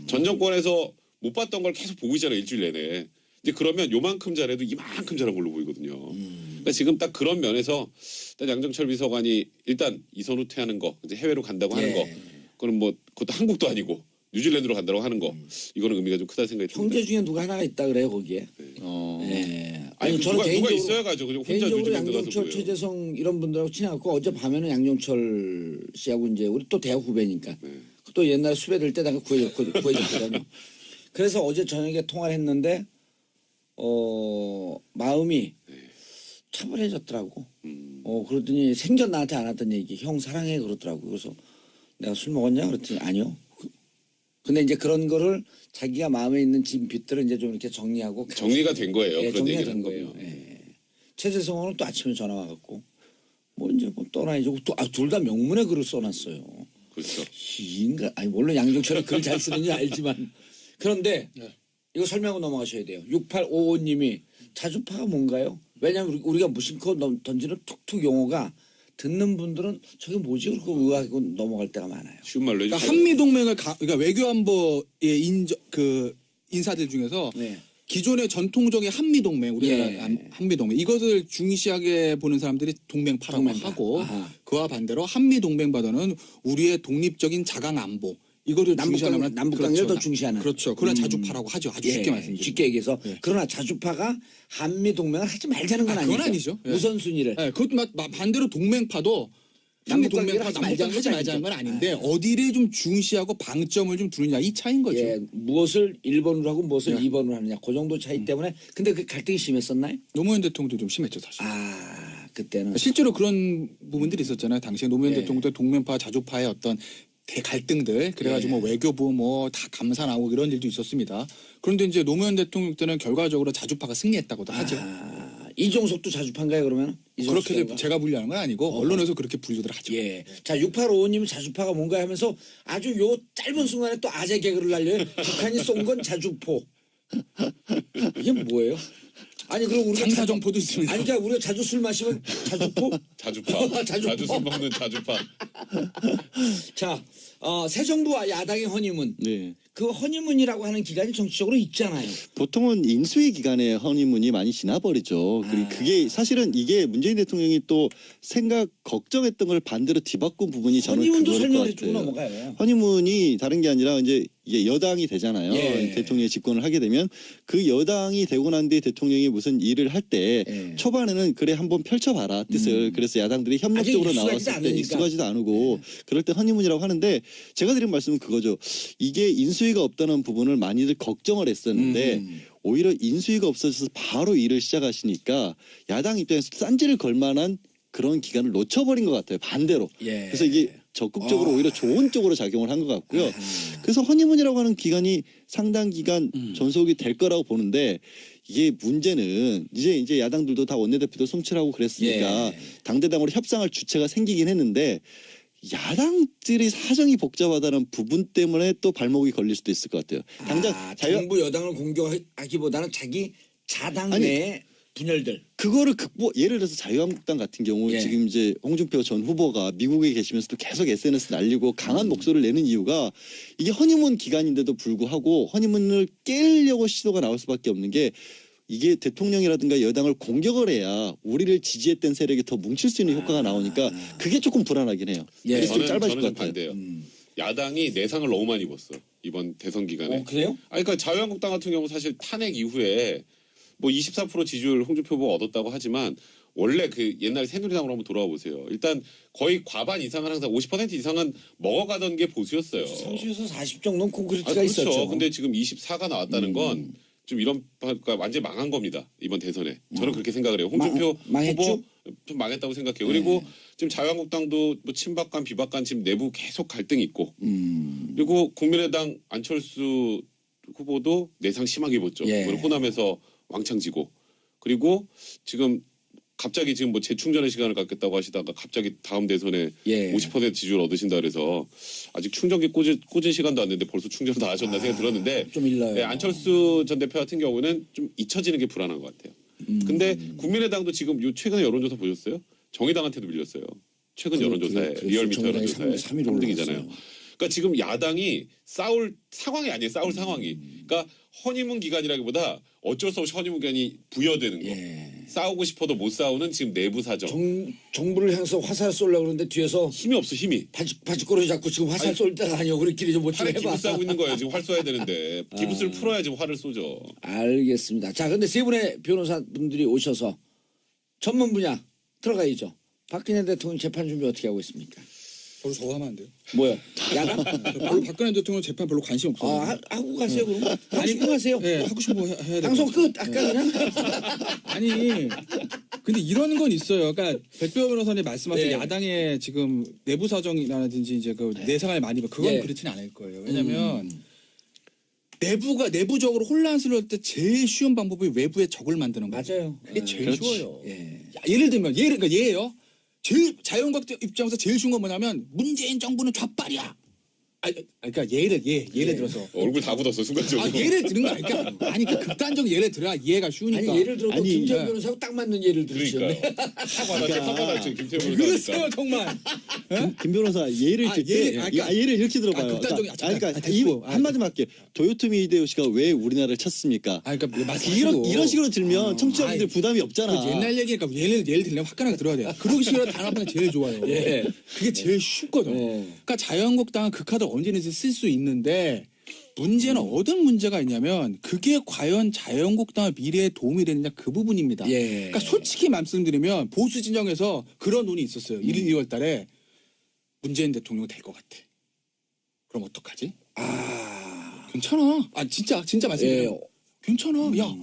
전 정권에서 못 봤던 걸 계속 보고 있잖아요 일주일 내내. 이제 그러면 요만큼 잘해도 이만큼 잘한 걸로 보이거든요. 그러니까 지금 딱 그런 면에서 일단 양정철 비서관이 일단 이선우 퇴하는 거, 이제 해외로 간다고 하는 예. 거, 그건 뭐 그것도 한국도 아니고 뉴질랜드로 간다고 하는 거, 이거는 의미가 좀 크다 생각이 듭니다. 형제 중에 누가 하나가 있다 그래요 거기에. 어. 예. 아니 저는 누가 있어야 가죠. 그냥 혼자 개인적으로 뉴질랜드 가서 양정철, 뭐예요. 최재성 이런 분들하고 친해갖고 어제 밤에는 양정철 씨하고 이제 우리 또 대학 후배니까 네. 또 옛날에 수배될 때 내가 구해줬거든요. 그래서 어제 저녁에 통화를 했는데 마음이 차분해졌더라고. 그러더니 생전 나한테 안 하던 얘기 형 사랑해 그러더라고. 그래서 내가 술 먹었냐 그랬더니 아니요. 근데 이제 그런 거를 자기가 마음에 있는 진빚들을 이제 좀 이렇게 정리하고 정리가 된 거예요. 예, 그런 정리가 얘기를 된 한 거예요. 거면. 예. 최재성은 또 아침에 전화 와갖고 뭐 이제 뭐 떠나야죠. 둘 다 명문의 글을 써놨어요. 그렇죠. 이 인간 아니 물론 양정철이 글 잘 쓰는지 알지만 그런데 이거 설명하고 넘어가셔야 돼요. 6855님이 자주파가 뭔가요? 왜냐하면 우리가 무심코 던지는 툭툭 용어가 듣는 분들은 저게 뭐지? 그러고 의아하고 넘어갈 때가 많아요. 쉬운 말로 그러니까 해주세요. 한미 동맹을 그러니까 외교안보의 그 인사들 중에서 네. 기존의 전통적인 한미 동맹 우리나라 예. 한미 동맹 이것을 중시하게 보는 사람들이 동맹파라고 동맹파. 하고 아하. 그와 반대로 한미 동맹보다는 우리의 독립적인 자강 안보 이거를 중시하는 남북 관계를 더 중시하는. 그렇죠. 그러나 자주파라고 하죠. 아주 쉽게 말씀드리면. 쉽게 얘기해서 예. 그러나 자주파가 한미 동맹을 하지 말자는 건 그건 아니죠. 아니죠. 예. 우선순위를. 네, 그것도 반대로 동맹파도 한미 남북 관계를 동맹파 하지 남북 말자는 하지 건 말자는 건 아니죠. 아닌데 어디를 좀 중시하고 방점을 좀 두느냐 이 차이인 거죠. 예, 무엇을 1번으로 하고 무엇을 예. 2번으로 하느냐 그 정도 차이 때문에 근데 그 갈등이 심했었나요? 노무현 대통령도 좀 심했죠 사실. 그때는 실제로 그런 부분들이 있었잖아요. 당시에 노무현 예. 대통령도 동맹파 자주파의 어떤 대갈등들 그래가지고 예. 뭐 외교부 뭐 다 감사 나오고 이런 일도 있었습니다. 그런데 이제 노무현 대통령 때는 결과적으로 자주파가 승리했다고도 하죠. 이종석도 자주파인가요 그러면? 그렇게 제가 분류하는 건 아니고 언론에서 그렇게 분류들 하죠. 예. 자, 6855님 자주파가 뭔가 하면서 아주 요 짧은 순간에 또 아재 개그를 날려요. 북한이 쏜 건 자주포. 이게 뭐예요? 아니 그럼 우리가 장사정포도 있습니다. 아니 그러니까 우리가 자주 술 마시면 자주포? 자주파. 자주파. 자주 술 먹는 자주파. 자, 새 정부와 야당의 허니문. 네. 그 허니문이라고 하는 기간이 정치적으로 있잖아요. 보통은 인수위 기간에 허니문이 많이 지나버리죠. 그리고 그게 사실은 이게 문재인 대통령이 또 생각 걱정했던 걸 반대로 뒤바꾼 부분이 저는 허니문도 그거일 것 설명해 주고 같아요. 넘어가요. 허니문이 다른 게 아니라 이제 이게 여당이 되잖아요. 예. 대통령이 집권을 하게 되면 그 여당이 되고 난 뒤에 대통령이 무슨 일을 할 때 예. 초반에는 그래 한번 펼쳐봐라 뜻을 그래서 야당들이 협력적으로 아직 익숙하지도 나왔을 때 않으니까. 익숙하지도 않고 그럴 때 허니문이라고 하는데 제가 드린 말씀은 그거죠. 이게 인수위가 없다는 부분을 많이들 걱정을 했었는데 오히려 인수위가 없어져서 바로 일을 시작하시니까 야당 입장에서 딴지를 걸 만한 그런 기간을 놓쳐버린 것 같아요. 반대로. 예. 그래서 이게 적극적으로 오히려 좋은 쪽으로 작용을 한 것 같고요. 그래서 허니문이라고 하는 기간이 상당 기간 전속이 될 거라고 보는데 이게 문제는 이제 야당들도 다 원내대표도 송출하고 그랬으니까 예. 당대당으로 협상할 주체가 생기긴 했는데 야당들이 사정이 복잡하다는 부분 때문에 또 발목이 걸릴 수도 있을 것 같아요. 당장 정부 여당을 공격하기보다는 자기 자당 아니, 내 분열들. 그거를 예를 들어서 자유한국당 같은 경우 예. 지금 이제 홍준표 전 후보가 미국에 계시면서도 계속 SNS 날리고 강한 목소리를 내는 이유가 이게 허니문 기간인데도 불구하고 허니문을 깨려고 시도가 나올 수밖에 없는 게 이게 대통령이라든가 여당을 공격을 해야 우리를 지지했던 세력이 더 뭉칠 수 있는 효과가 나오니까 그게 조금 불안하긴 해요. 예. 그래서 좀 짧아질 저는 것 좀 같아요. 반대예요. 야당이 내상을 너무 많이 입었어 이번 대선 기간에. 그래요? 아니, 그러니까 자유한국당 같은 경우 사실 탄핵 이후에 뭐 24% 지지율 홍준표 후보가 얻었다고 하지만 원래 그 옛날 새누리당으로 한번 돌아와 보세요. 일단 거의 과반 이상은 항상 50% 이상은 먹어가던 게 보수였어요. 30에서 40 정도는 콘크리트가 그렇죠. 있었죠. 근데 지금 24가 나왔다는 건 좀 이런 그러니까 완전히 망한 겁니다. 이번 대선에. 저는 그렇게 생각을 해요. 홍준표 망했죠? 후보 좀 망했다고 생각해요. 그리고 지금 자유한국당도 뭐 친박간 비박간 지금 내부 계속 갈등이 있고 그리고 국민의당 안철수 후보도 내상 심하게 입었죠. 예. 이번에 호남에서 왕창지고 그리고 지금 갑자기 지금 뭐 재충전의 시간을 갖겠다고 하시다가 갑자기 다음 대선에 예. 50% 지지율 얻으신다 그래서 아직 충전기 꽂은 시간도 안 됐는데 벌써 충전 다 하셨나 생각이 들었는데 좀 일러요. 예, 안철수 전 대표 같은 경우는 좀 잊혀지는 게 불안한 것 같아요. 근데 국민의당도 지금 요 최근에 여론조사 보셨어요? 정의당한테도 밀렸어요. 최근 여론조사에 리얼미터 여론조사에 3등이잖아요. 그러니까 지금 야당이 싸울 상황이 아니에요. 싸울 상황이. 그러니까 허니문 기간이라기보다 어쩔 수 없이 허니문 기간이 부여되는 거. 예. 싸우고 싶어도 못 싸우는 지금 내부 사정. 정부를 향해서 화살 쏘려고 그러는데 뒤에서 힘이 없어 힘이. 바짓거리 잡고 지금 화살 아니, 쏠 때가 아니요. 우리끼리 좀 못 팔에 치게 해봐. 기부 싸고 있는 거예요. 지금 활 쏘야 되는데 기부스를 풀어야지 화를 쏘죠. 알겠습니다. 자, 근데 세 분의 변호사분들이 오셔서 전문 분야 들어가야죠. 박근혜 대통령 재판 준비 어떻게 하고 있습니까? 저도 하면 안 돼요. 뭐요? 야당? 별로 박근혜 대통령 재판 별로 관심 없어요. 하고 가세요 그럼. 방송하세요. 네, 하고 싶은 거 해야 돼요. 방송 끝. 아까 그냥. 아니 근데 이런 건 있어요. 그러니까 백배호 변호사님 말씀하신 네. 야당의 지금 내부 사정이라든지 이제 그 내상을 많이 봐 그건 네. 그렇지는 않을 거예요. 왜냐하면 내부적으로 혼란스러울 때 제일 쉬운 방법이 외부에 적을 만드는 거예요. 맞아요. 그게 제일 그렇지. 쉬워요. 예. 야, 예를 들면 그러니까 예예요. 제일 자유한국당 입장에서 제일 쉬운 건 뭐냐면 문재인 정부는 좌빨이야. 그러니까 예를 들어서 얼굴 다 굳었어 순간적으로. 예를 들은 거 아니까 그러니까 극단적 예를 들어야 이해가 쉬우니까. 아니 예를 들어 아니, 김태현 변호사하고 딱 맞는 예를 들으시네. 그러니까요. 화가 났죠 김태형 그랬어요 정말. 김 변호사 예를 들 때 예를 이렇게 들어봐요. 극단적인- 그러니까 됐고. 한마디만 할게요. 도요토미 히데요시가 왜 우리나라를 쳤습니까? 그러니까 이런 식으로 들면 청취자분들 부담이 없잖아. 그 옛날 얘기니까 예를 들려면 화끈하게 들어야 돼요. 그러기 싫어 단합하는 게 제일 좋아요. 예. 그게 제일 쉽거든. 예. 그러니까 자유한국당은 그 카드 언제든지 쓸 수 있는데 문제는 어떤 문제가 있냐면 그게 과연 자유한국당의 미래에 도움이 되느냐 그 부분입니다. 예. 그러니까 솔직히 말씀드리면 보수 진영에서 그런 논의 있었어요. 1, 2월 달에 문재인 대통령 될 것 같아. 그럼 어떡하지? 괜찮아. 진짜 말씀드려요. 예. 괜찮아. 야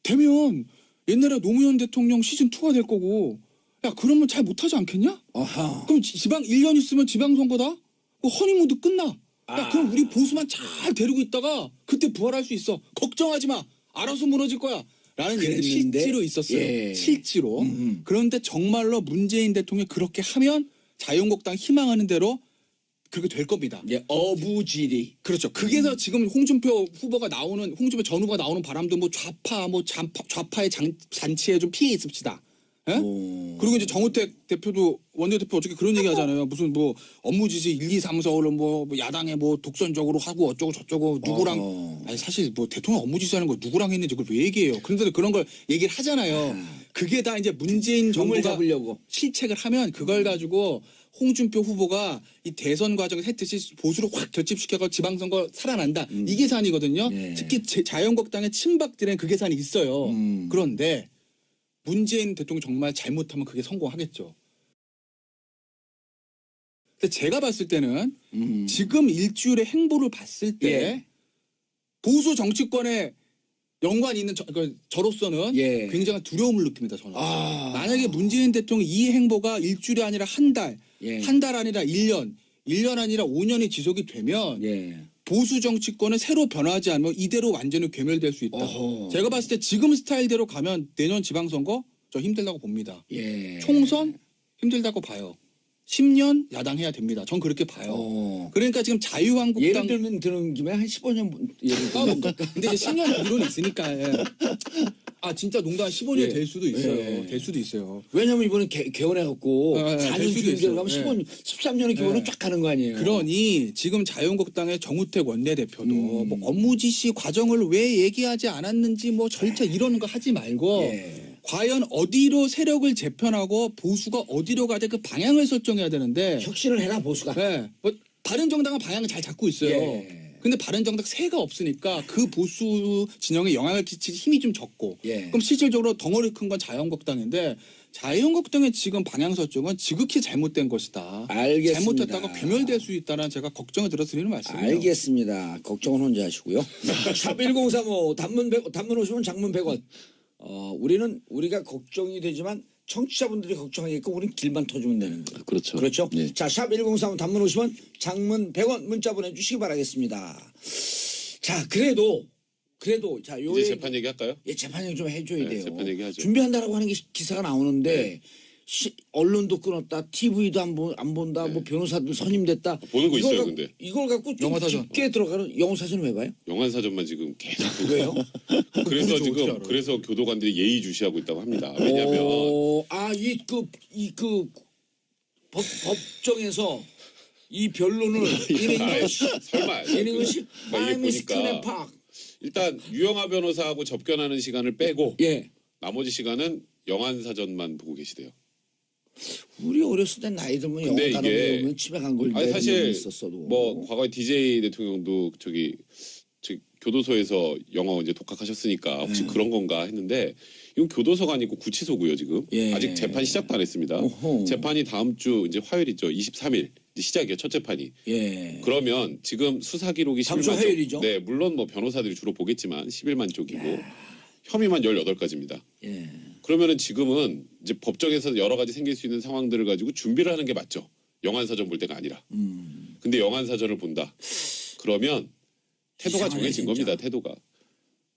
되면 옛날에 노무현 대통령 시즌 2가 될 거고 야 그러면 잘 못하지 않겠냐? 아하. 그럼 지방 1년 있으면 지방선거다? 그 허니문도 끝나. 야 그럼 우리 보수만 잘 데리고 있다가 그때 부활할 수 있어. 걱정하지 마. 알아서 무너질 거야. 라는 얘기가 그랬는데? 실제로 있었어요. 예. 실제로. 그런데 정말로 문재인 대통령이 그렇게 하면 자유한국당 희망하는 대로 그렇게 될 겁니다. 예, 어부지리. 그렇죠. 그게서 지금 홍준표 전 후보가 나오는 바람도 뭐 좌파의 잔치에 좀 피해 있읍시다. 예? 그리고 이제 정우택 대표도 원내대표 어떻게 그런 얘기 하잖아요. 무슨 뭐 업무 지시 1, 2, 3, 4를 뭐 야당에 뭐 독선적으로 하고 어쩌고 저쩌고 누구랑 아니 사실 뭐 대통령 업무 지시하는 거 누구랑 했는지 그걸 왜 얘기해요. 그런데도 그런 걸 얘기를 하잖아요. 그게 다 이제 문재인 정을 정부가 잡으려고. 실책을 하면 그걸 가지고 홍준표 후보가 이 대선 과정에서 했듯이 보수로 확 결집시켜서 지방선거 살아난다. 이 계산이거든요. 예. 특히 자유한국당의 친박들은 그 계산이 있어요. 그런데 문재인 대통령 정말 잘못하면 그게 성공하겠죠. 근데 제가 봤을 때는 지금 일주일의 행보를 봤을 때 예. 보수 정치권에 연관이 있는 저로서는 예. 굉장한 두려움을 느낍니다. 저는. 아. 만약에 문재인 대통령 이 행보가 일주일이 아니라 한 달, 예. 한 달 아니라 1년 1년 아니라 5년이 지속이 되면 예. 보수 정치권은 새로 변화하지 않으면 이대로 완전히 괴멸될 수 있다. 어허. 제가 봤을 때 지금 스타일대로 가면 내년 지방선거 저 힘들다고 봅니다. 예. 총선 힘들다고 봐요. 10년 야당해야 됩니다. 전 그렇게 봐요. 그러니까 지금 예를 자유한국당 들면 드는 김에 한 15년 예를 들면 근데 이제 10년 기로는 있으니까 예. 아 진짜 농담 15년 예. 될 수도 있어요. 예. 될 수도 있어요. 왜냐면 이번에 개원해갖고 될 4년 수도 중대로 있어요. 가면 예. 15년, 13년의 기원은 예. 쫙 가는 거 아니에요. 그러니 지금 자유한국당의 정우택 원내대표도 뭐 업무 지시 과정을 왜 얘기하지 않았는지 뭐 절차 이러는 거 하지 말고 예. 과연 어디로 세력을 재편하고 보수가 어디로 가야 돼 그 방향을 설정해야 되는데 혁신을 해라 보수가. 네. 뭐 바른정당은 방향을 잘 잡고 있어요. 예. 근데 바른정당 세가 없으니까 그 보수 진영에 영향을 끼칠 힘이 좀 적고 예. 그럼 실질적으로 덩어리 큰 건 자유한국당인데 자유한국당의 지금 방향 설정은 지극히 잘못된 것이다. 알겠습니다. 잘못했다가 괴멸될 수 있다는 제가 걱정을 들어 드리는 말씀이에요. 알겠습니다. 걱정은 혼자 하시고요. 샵 1035 단문 100, 단문 50원 장문 100원. 우리가 걱정이 되지만 청취자분들이 걱정하니까 우리는 길만 터주면 되는 거예요. 그렇죠. 그렇죠? 네. 자, 샵 1035 단문 50원 장문 100원 문자 보내주시기 바라겠습니다. 자, 그래도 자, 요 이제 얘기- 재판 얘기할까요? 예, 재판 얘기 좀 해줘야 네, 돼요. 재판 얘기하죠. 준비한다라고 하는 게 기사가 나오는데 네. 언론도 끊었다, TV도 안 본다, 뭐 변호사도 선임됐다. 보는 거 이걸 있어요, 갖고- 근데. 이걸 갖고 좀 영화사전. 깊게 들어가는 영어사전 왜 봐요? 영안사전만 지금 계속 보고 왜요? 그래서 어떻게 지금 알아요? 그래서 교도관들이 예의주시하고 있다고 합니다. 왜냐하면 법정에서 이 변론을 아이, 설마 이것이 나 이게 마이미스 보니까 크네팍 일단 유영아 변호사하고 접견하는 시간을 빼고 예. 나머지 시간은 영안사전만 보고 계시대요. 우리 어렸을 때 나이 들면 영어 근데 단어 이게- 배우면 집에 간 걸 아니 사실 있었어도 뭐 과거에 DJ 대통령도 저기 교도소에서 영어 이제 독학하셨으니까 혹시 그런 건가 했는데 이건 교도소가 아니고 구치소고요 지금 예. 아직 재판 시작도 안 했습니다. 어허. 재판이 다음 주 이제 화요일이죠. 23일 이제 시작이에요 첫 재판이. 예. 그러면 지금 수사 기록이 다음 주 11만 화요일이죠? 쪽. 네, 물론 뭐 변호사들이 주로 보겠지만 11만 쪽이고 혐의만 18가지입니다. 예. 그러면은 지금은 이제 법정에서 여러 가지 생길 수 있는 상황들을 가지고 준비를 하는 게 맞죠. 영안사전 볼 때가 아니라. 근데 영안사전을 본다. 그러면 태도가 이상하네, 정해진 진짜. 겁니다. 태도가.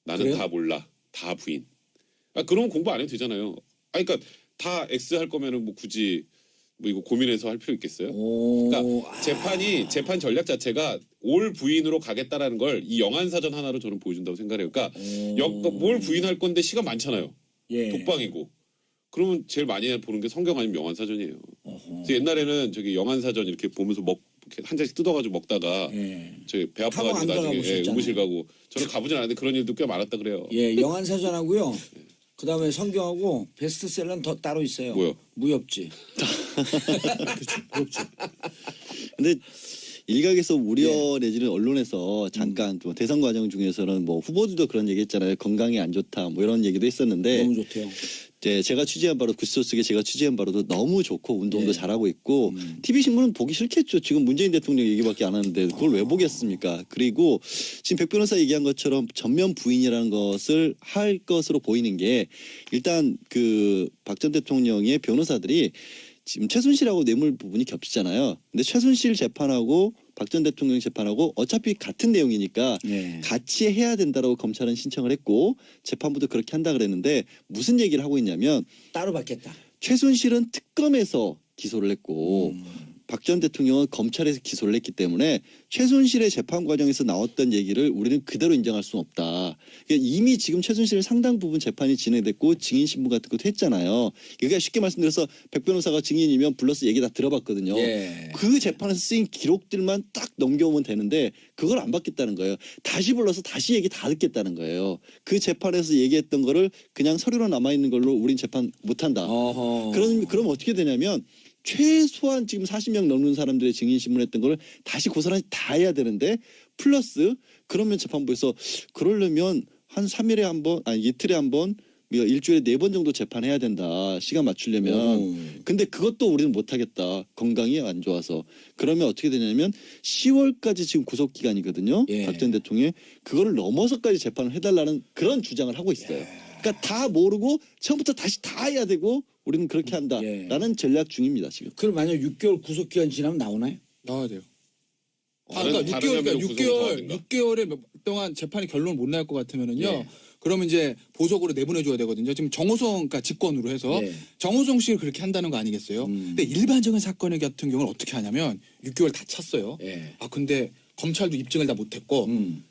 나는 그래요? 다 몰라. 다 부인. 아, 그러면 공부 안 해도 되잖아요. 아, 그러니까 다 X 할 거면은 뭐 굳이 뭐 이거 고민해서 할 필요 있겠어요? 그러니까 재판 전략 자체가 올 부인으로 가겠다라는 걸 이 영안사전 하나로 저는 보여준다고 생각해요. 그러니까 뭘 부인할 건데 시간 많잖아요. 예. 독방이고. 그러면 제일 많이 보는 게 성경 아니면 영안사전이에요. 그래서 옛날에는 저기 영안사전 이렇게 보면서 이렇게 한 잔씩 뜯어가지고 먹다가 예. 저기 배 타고 아파가지고 안 나중에 들어가보셨잖아요. 의무실 가고 저는 가보진 않았는데 그런 일도 꽤 많았다 그래요. 예, 영안사전하고요. 그다음에 성경하고 베스트셀러는 더 따로 있어요. 뭐요? 무협지. 근데 일각에서 우려 내지는 언론에서 잠깐 또 대선 과정 중에서는 뭐 후보들도 그런 얘기했잖아요. 건강이 안 좋다 뭐 이런 얘기도 했었는데 너무 좋대요. 이제 제가 취재한 바로 구치소 속에 제가 취재한 바로도 너무 좋고 운동도 예. 잘하고 있고 TV 신문은 보기 싫겠죠. 지금 문재인 대통령 얘기밖에 안 하는데 그걸 왜 보겠습니까? 그리고 지금 백 변호사 얘기한 것처럼 전면 부인이라는 것을 할 것으로 보이는 게 일단 그 박 전 대통령의 변호사들이 지금 최순실하고 뇌물 부분이 겹치잖아요. 근데 최순실 재판하고 박 전 대통령 재판하고 어차피 같은 내용이니까 예. 같이 해야 된다라고 검찰은 신청을 했고 재판부도 그렇게 한다 그랬는데 무슨 얘기를 하고 있냐면 따로 받겠다. 최순실은 특검에서 기소를 했고 박 전 대통령은 검찰에서 기소를 했기 때문에 최순실의 재판 과정에서 나왔던 얘기를 우리는 그대로 인정할 수는 없다. 그러니까 이미 지금 최순실 상당 부분 재판이 진행됐고 증인 신문 같은 것도 했잖아요. 그러니까 쉽게 말씀드려서 백 변호사가 증인이면 불러서 얘기 다 들어봤거든요. 예. 그 재판에서 쓰인 기록들만 딱 넘겨오면 되는데 그걸 안 받겠다는 거예요. 다시 불러서 다시 얘기 다 듣겠다는 거예요. 그 재판에서 얘기했던 거를 그냥 서류로 남아있는 걸로 우린 재판 못한다. 어허. 그럼 어떻게 되냐면 최소한 지금 40명 넘는 사람들의 증인 신문했던 걸 다시 그 사람이 다 해야 되는데 플러스 그러면 재판부에서 그러려면 한 3일에 한 번, 아니 이틀에 한 번, 일주일에 4번 정도 재판해야 된다. 시간 맞추려면. 근데 그것도 우리는 못하겠다. 건강이 안 좋아서. 그러면 어떻게 되냐면 10월까지 지금 구속 기간이거든요. 예. 박 전 대통령이 그거를 넘어서까지 재판을 해달라는 그런 주장을 하고 있어요. 그러니까 다 모르고 처음부터 다시 다 해야 되고 우리는 그렇게 한다라는 전략 중입니다 지금. 그럼 만약 6개월 구속 기간 지나면 나오나요? 나와야 돼요. 다른 그러니까 6개월, 혐의로 구속을 더 하든가. 6개월에 몇 동안 재판이 결론 못 날 것 같으면은요. 예. 그러면 이제 보석으로 내보내줘야 되거든요. 지금 정호성, 그러니까 직권으로 해서 예. 정호성 씨를 그렇게 한다는 거 아니겠어요? 근데 일반적인 사건의 같은 경우는 어떻게 하냐면 6개월 다 찼어요. 예. 아 근데 검찰도 입증을 다 못했고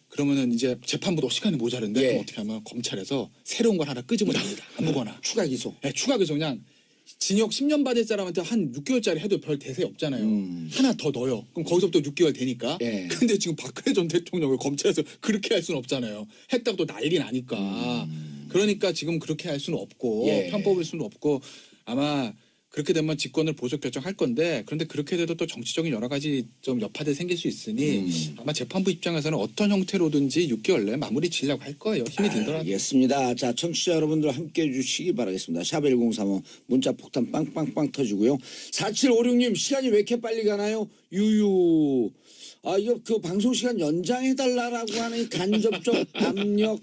그러면은 이제 재판부도 시간이 모자른데 예. 그럼 어떻게 하면 검찰에서 새로운 걸 하나 끄집어 냅니다. 아무거나. 추가 기소. 네, 추가 기소 그냥 징역 10년 받을 사람한테 한 6개월짜리 해도 별 대세 없잖아요. 하나 더 넣어요. 그럼 거기서부터 6개월 되니까. 예. 근데 지금 박근혜 전 대통령을 검찰에서 그렇게 할 수는 없잖아요. 했다고 또 난리 나니까. 그러니까 지금 그렇게 할 수는 없고 예. 편법일 수는 없고 아마 그렇게 되면 직권을 보석 결정할 건데 그런데 그렇게 돼도 또 정치적인 여러 가지 좀 여파들이 생길 수 있으니 아마 재판부 입장에서는 어떤 형태로든지 6개월 내에 마무리 지려고 할 거예요. 힘이 들더라도. 알겠습니다. 자, 청취자 여러분들 함께 해주시기 바라겠습니다. 샵 1035 문자 폭탄 빵빵빵 터지고요. 4756님 시간이 왜 이렇게 빨리 가나요? 유유. 아, 이거 그 방송 시간 연장해달라고 하는 이 간접적 압력,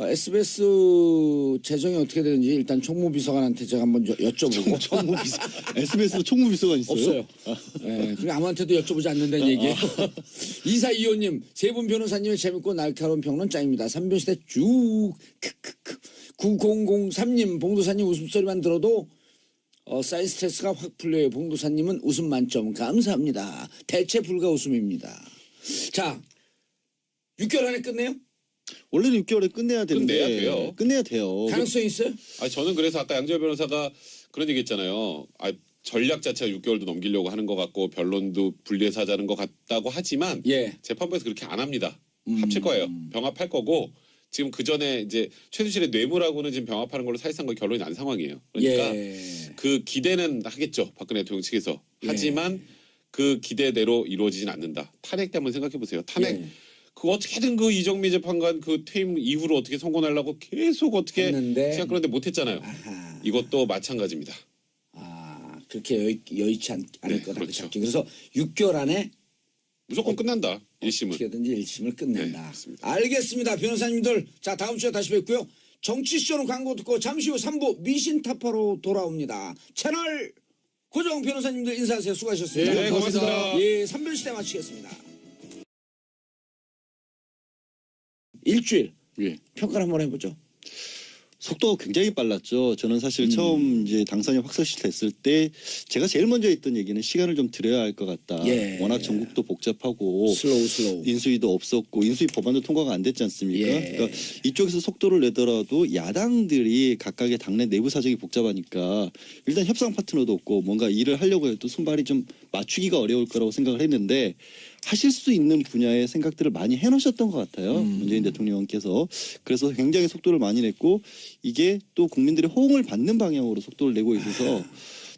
SBS 재정이 어떻게 되는지 일단 총무비서관한테 제가 한번 여쭤보고. 총무비서 SBS로 총무비서관 있어요? 없어요. 예, 그리고 아무한테도 여쭤보지 않는다는 얘기예요. 2425님, 세 분 변호사님의 재밌고 날카로운 평론 짱입니다. 삼변시대 쭉. 크크크. 9003님, 봉도사님 웃음소리만 들어도 사이드 스트레스가 확 풀려요. 봉도사님은 웃음 만점. 감사합니다. 대체 불가 웃음입니다. 자, 6개월 안에 끝내요? 원래는 6개월에 끝내야 되는데 끝내야 돼요. 끝내야 돼요. 가능성이 있어요? 아 저는 그래서 아까 양재열 변호사가 그런 얘기했잖아요. 아 전략 자체가 6개월도 넘기려고 하는 것 같고 변론도 분리해서 하자는 것 같다고 하지만 예. 재판부에서 그렇게 안 합니다. 합칠 거예요. 병합할 거고 지금 그 전에 이제 최순실의 뇌물하고는 지금 병합하는 걸로 사실상 거의 결론이 난 상황이에요. 그러니까 예. 그 기대는 하겠죠. 박근혜 대통령 측에서. 하지만 그 기대대로 이루어지진 않는다. 탄핵 때문에 생각해 보세요. 탄핵 예. 그 어떻게든 그 이정미 재판관 그 퇴임 이후로 어떻게 선고하려고 계속 어떻게 했는데. 생각 그런데 못했잖아요. 아하. 이것도 마찬가지입니다. 아, 그렇게 여의치 않을 네, 거다. 그렇죠. 그래서 6개월 안에 무조건 끝난다. 1심은. 어떻게든지 1심을 끝낸다. 네, 맞습니다. 알겠습니다. 변호사님들. 자, 다음 주에 다시 뵙고요. 정치쇼는 광고 듣고 잠시 후 3부 미신타파로 돌아옵니다. 채널 고정 변호사님들 인사하세요. 수고하셨습니다. 네, 고맙습니다. 예, 3변시대 마치겠습니다. 일주일 예. 평가를 한번 해보죠. 속도가 굉장히 빨랐죠. 저는 사실 처음 이제 당선이 확실시 됐을 때 제가 제일 먼저 했던 얘기는 시간을 좀 들여야 할 것 같다. 예. 워낙 전국도 복잡하고 슬로우. 인수위도 없었고 인수위 법안도 통과가 안 됐지 않습니까? 예. 그러니까 이쪽에서 속도를 내더라도 야당들이 각각의 당내 내부 사정이 복잡하니까 일단 협상 파트너도 없고 뭔가 일을 하려고 해도 손발이 좀 맞추기가 어려울 거라고 생각을 했는데 하실 수 있는 분야의 생각들을 많이 해놓으셨던 것 같아요. 문재인 대통령께서. 그래서 굉장히 속도를 많이 냈고 이게 또 국민들의 호응을 받는 방향으로 속도를 내고 있어서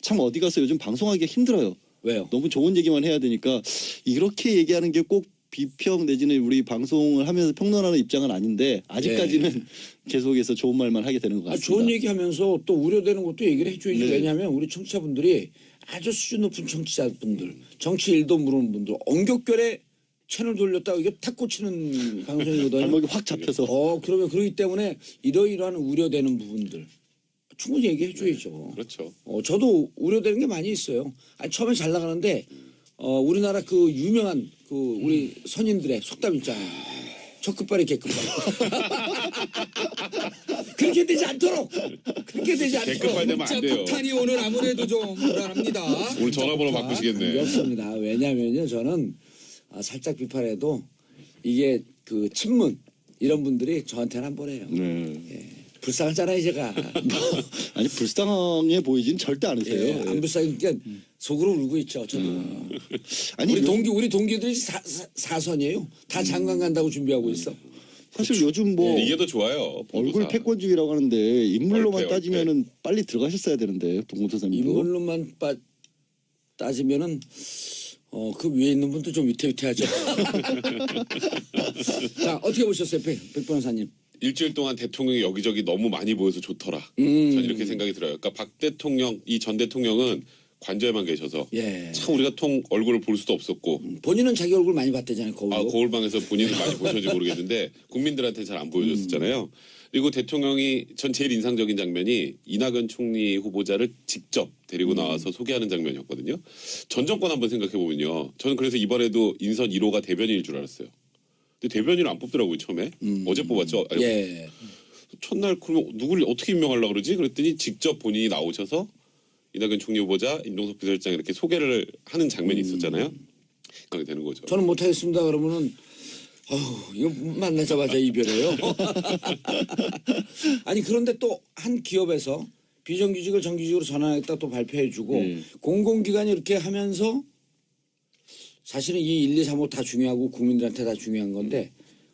참 어디 가서 요즘 방송하기가 힘들어요. 왜요? 너무 좋은 얘기만 해야 되니까 이렇게 얘기하는 게 꼭 비평 내지는 우리 방송을 하면서 평론하는 입장은 아닌데 아직까지는 계속해서 좋은 말만 하게 되는 것 아, 같습니다. 좋은 얘기하면서 또 우려되는 것도 얘기를 해줘야지. 네. 왜냐하면 우리 청취자분들이 아주 수준 높은 청취자분들, 정치 일도 모르는 분들, 엉겹결에 채널 돌렸다고 이게 탁 꽂히는 방송이거든요. 발목이 확 잡혀서 그러면 그렇기 때문에 이러이러한 우려되는 부분들 충분히 얘기해줘야죠. 그렇죠. 저도 우려되는 게 많이 있어요. 아니, 처음에 잘 나가는데 우리나라 그 유명한 그 우리 선인들의 속담 있잖아요. 첫 끝발이 개끝발. 그렇게 되지 않도록. 그렇게 되지 않도록. 개끝발 되면 안 돼요. 폭탄이 오늘 아무래도 좀 불안합니다. 오늘 전화번호 바꾸시겠네. 없습니다. 왜냐하면요, 저는 살짝 비판해도 이게 그 친문 이런 분들이 저한테는 안 보내요. 불쌍하잖아요, 제가. 아니 불쌍해 보이진 절대 않으세요. 예, 안 불쌍하니까 속으로 울고 있죠, 저도. 아니 우리 동기들이 사선이에요. 다 장관 간다고 준비하고 있어. 사실 요즘 뭐 이게 더 좋아요. 얼굴 봉도사. 패권주의라고 하는데 인물로만 얼패. 따지면은 빨리 들어가셨어야 되는데 봉도사님도. 인물로만 따지면은 그 위에 있는 분도 좀 위태위태하죠. 자, 어떻게 보셨어요, 백 변호사님? 일주일 동안 대통령이 여기저기 너무 많이 보여서 좋더라. 전 이렇게 생각이 들어요. 그러니까 박 대통령, 이 전 대통령은 관저에만 계셔서 예. 참 우리가 얼굴을 볼 수도 없었고 본인은 자기 얼굴 많이 봤대잖아요, 거울로. 거울방에서 본인은 많이 보셨는지 모르겠는데 국민들한테 잘 안 보여줬었잖아요. 그리고 대통령이 전 제일 인상적인 장면이 이낙연 총리 후보자를 직접 데리고 나와서 소개하는 장면이었거든요. 전 정권 한번 생각해 보면요. 저는 그래서 이번에도 인선 1호가 대변인일 줄 알았어요. 근데 대변인을 안 뽑더라고요 처음에. 어제 뽑았죠. 아니, 예. 첫날 그러면 누구를 어떻게 임명하려고 그러지? 그랬더니 직접 본인이 나오셔서 이낙연 총리 후보자, 임종석 비서실장 이렇게 소개를 하는 장면이 있었잖아요. 그렇게 되는 거죠. 저는 못하겠습니다. 그러면은 이거 만나자마자 이별해요. 아니 그런데 또 한 기업에서 비정규직을 정규직으로 전환하겠다 또 발표해주고 공공기관이 이렇게 하면서 사실은 이 1, 2, 3, 5 다 중요하고 국민들한테 다 중요한 건데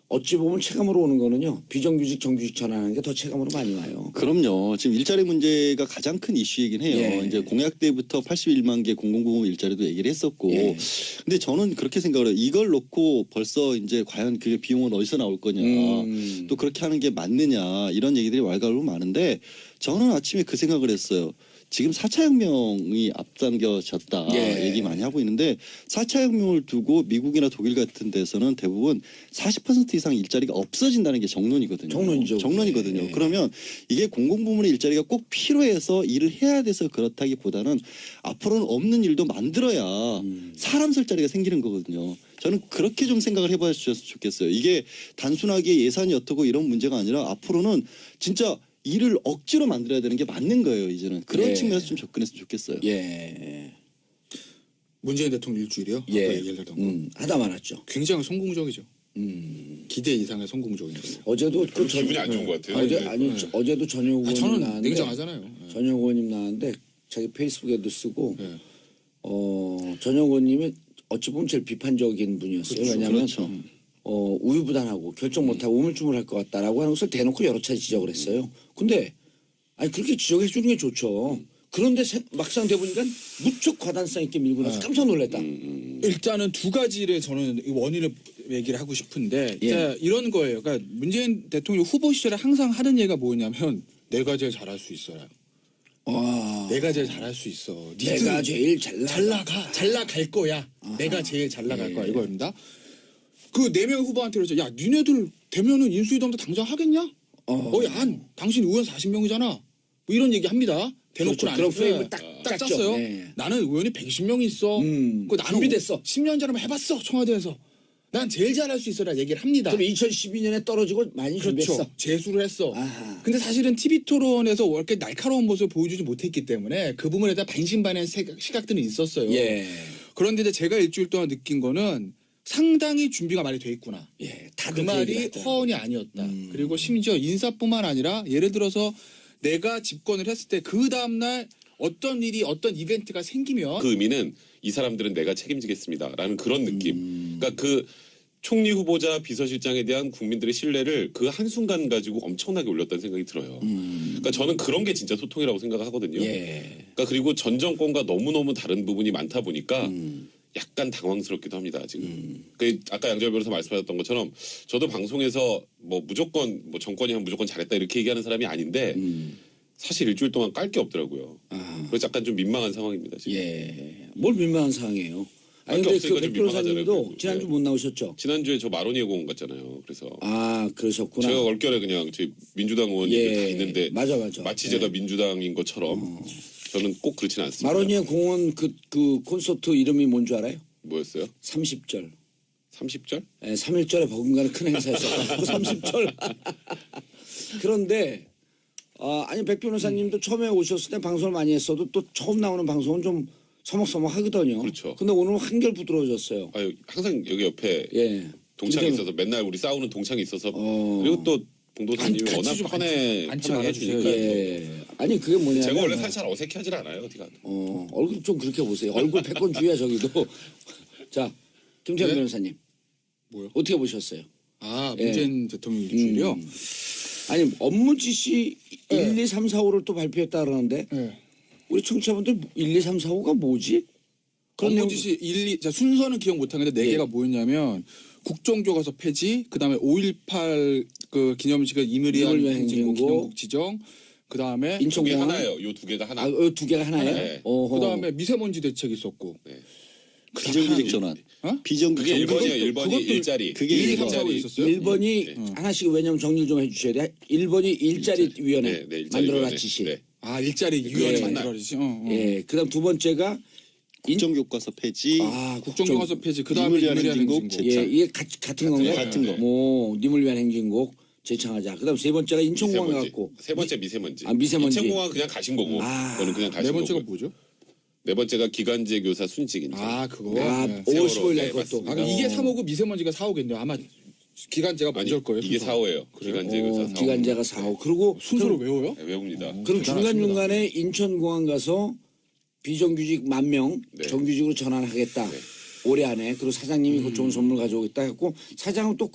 어찌 보면 체감으로 오는 거는요. 비정규직 정규직 전환하는 게 더 체감으로 많이 와요. 그럼요. 지금 일자리 문제가 가장 큰 이슈이긴 해요. 예. 이제 공약 때부터 81만 개 공공부문 일자리도 얘기를 했었고, 예. 근데 저는 그렇게 생각을 해요. 이걸 놓고 벌써 이제 과연 그게 비용은 어디서 나올 거냐, 또 그렇게 하는 게 맞느냐 이런 얘기들이 왈가왈부 많은데 저는 아침에 그 생각을 했어요. 지금 4차 혁명이 앞당겨졌다 예. 얘기 많이 하고 있는데 4차 혁명을 두고 미국이나 독일 같은 데서는 대부분 40% 이상 일자리가 없어진다는 게 정론이거든요. 정론이죠. 정론이거든요. 예. 그러면 이게 공공부문의 일자리가 꼭 필요해서 일을 해야 돼서 그렇다기보다는 앞으로는 없는 일도 만들어야 사람 쓸 자리가 생기는 거거든요. 저는 그렇게 좀 생각을 해봐 주셨으면 좋겠어요. 이게 단순하게 예산이 어떻고 이런 문제가 아니라 앞으로는 진짜 일을 억지로 만들어야 되는 게 맞는 거예요. 이제는 그런 예. 측면에서 좀 접근했으면 좋겠어요. 예. 문재인 대통령 일주일이요. 예. 아까 얘기했던 거. 하다 말았죠. 굉장히 성공적이죠. 기대 이상의 성공적인 거예요. 어제도 그 기분이 안 좋은 것 같아요. 어제 네. 아니 어제도 전효 의원님 저는 나왔는데 냉정하잖아요. 예. 전효 의원님 나왔는데 자기 페이스북에도 쓰고 예. 전효 의원님이 어찌 보면 제일 비판적인 분이었어요. 왜냐하면 그렇죠. 우유부단하고 결정 못하고 우물쭈물할 것 같다라고 하는 것을 대놓고 여러 차례 지적을 했어요. 근데 아니 그렇게 지적해 주는 게 좋죠. 그런데 막상 돼보니까 무척 과단성 있게 밀고 나서 깜짝 놀랐다. 일단은 두 가지를 저는 이 원인을 얘기를 하고 싶은데 예. 자, 이런 거예요. 그러니까 문재인 대통령 후보 시절에 항상 하는 얘기가 뭐냐면 내가 제일 잘할 수 있어요. 와, 내가 제일 잘할 수 있어. 내가 니들 제일 잘 나가. 잘 나갈 거야. 내가 제일 잘 나갈 거야 이거입니다. 그 4명 후보한테 그러죠. 야 니네들 되면은 인수위동도 당장 하겠냐? 안. 당신 의원 40명이잖아. 뭐 이런 얘기 합니다. 대놓고는 그렇죠. 안 그런 했어요. 프레임을 딱 짰죠. 짰어요. 네. 나는 의원이 110명이 있어. 그 나는 준비됐어. 10년 전에 해봤어 청와대에서. 난 제일 잘할 수 있어라 얘기를 합니다. 그럼 2012년에 떨어지고 많이 준비했어. 그렇죠. 재수를 했어. 아하. 근데 사실은 TV 토론에서 이렇게 날카로운 모습을 보여주지 못했기 때문에 그 부분에 대한 반신반의 시각들은 있었어요. 예. 그런데 이제 제가 일주일 동안 느낀 거는 상당히 준비가 많이 돼 있구나. 예. 그 다들 말이 허언이 아니었다. 그리고 심지어 인사뿐만 아니라 예를 들어서 내가 집권을 했을 때 그 다음날 어떤 일이 어떤 이벤트가 생기면 그 의미는 이 사람들은 내가 책임지겠습니다라는 그런 느낌. 그러니까 그 총리 후보자 비서실장에 대한 국민들의 신뢰를 그 한순간 가지고 엄청나게 올렸다는 생각이 들어요. 그러니까 저는 그런 게 진짜 소통이라고 생각하거든요. 예. 그러니까 그리고 전 정권과 너무너무 다른 부분이 많다 보니까 약간 당황스럽기도 합니다. 지금. 그 아까 양재열 변호사 말씀하셨던 것처럼 저도 방송에서 뭐 무조건 뭐 정권이 하면 무조건 잘했다 이렇게 얘기하는 사람이 아닌데 사실 일주일 동안 깔 게 없더라고요. 그래서 약간 좀 민망한 상황입니다. 지금. 예. 뭘 민망한 상황이에요. 아니 할게 근데 없으니까 그 좀 백 변호사님도 민망하잖아요. 지난주 네. 못 나오셨죠? 지난주에 저 마로니에 공원 갔잖아요. 그래서 그러셨구나. 제가 얼결에 그냥 제 민주당 의원님들 다 있는데 맞아. 마치 제가 민주당인 것처럼 저는 꼭 그렇지는 않습니다. 마로니에 공원 그 콘서트 이름이 뭔 줄 알아요? 뭐였어요? 30절. 30절? 예, 3.1절에 버금가는 큰 행사였었고 30절. 그런데 아니 백 변호사님도 처음에 오셨을 때 방송을 많이 했어도 또 처음 나오는 방송은 좀 서먹서먹하거든요. 그렇죠. 근데 오늘은 한결 부드러워졌어요. 아유 항상 여기 옆에 예. 동창이 김태훈- 있어서 맨날 우리 싸우는 동창이 있어서 그리고 또 봉도사님이 같이 워낙 좀 편해 앉지 편하게 말아주세요. 해주니까 예. 아니 그게 뭐냐면 제가 원래 살살 어색해하질 않아요 어디 가도. 얼굴 좀 그렇게 보세요. 얼굴 패권주의야 저기도. 자 김태현 네? 변호사님 뭐요? 어떻게 보셨어요? 문재인 대통령 일주일이요. 아니 업무 지시 1, 2, 3, 4, 5를 또 발표했다 그러는데 네. 우리 우리 청취자분들 1, 2, 3, 4, 5가 뭐지? 그런 내용- 업무지시 1, 2, 자, 순서는 기억 못하는데 4개가 뭐였냐면 국정교과서 폐지, 그다음에 5.18 그 기념식을 이무리한 이물리한 행진곡 행진곡, 기념곡 지정, 그다음에 저게 인천공항 하나예요. 요 두 개가 하나. 두 개가 하나예요? 네. 어허. 그다음에 미세먼지 대책 있었고. 네. 비정규직 전환. 어? 비정규직 그게 전환. 1번이에요. 1번이 그것도 일자리. 그게 1, 2, 일번. 3, 4 하고 있었어요? 1번이 하나씩 왜냐면 정리를 좀 해주셔야 돼. 1번이 일자리 위원회 네, 네, 일자리 만들어라 위원회. 지시. 네. 아 일자리 위원회 예. 만들어지지. 예, 그다음 두 번째가 국정교과서 폐지. 국정교과서 폐지. 그 다음에 인물위한 인물위한 행진곡 행진곡. 예, 이게 같은 건가요? 같은 거. 뭐 님을 위한 행진곡 제창하자. 그다음 세 번째가 인천공항 미세먼지. 갖고 세 번째 미세먼지. 아, 미세먼지. 인천공항 그냥 가신 거고. 아. 그거는 그냥 가신 네 번째가 거고. 뭐죠? 네 번째가 기간제 교사 순직 인정. 아 그거. 아, 네. 5월 세월호. 15일 날 네, 그것도. 맞습니다. 아 그럼 이게 3호고 미세먼지가 4호겠네요. 아마 기간제가 아니, 먼저일 거예요. 이게 순서. 4호예요. 기간제 교사 4호. 기간제가 4호. 그리고 순서를 외워요? 네, 외웁니다. 그럼 대단하십니다. 중간중간에 인천공항 가서 비정규직 10,000명 네. 정규직으로 전환하겠다. 올해 안에. 그리고 사장님이 그 좋은 선물 가져오겠다 했고 사장은 또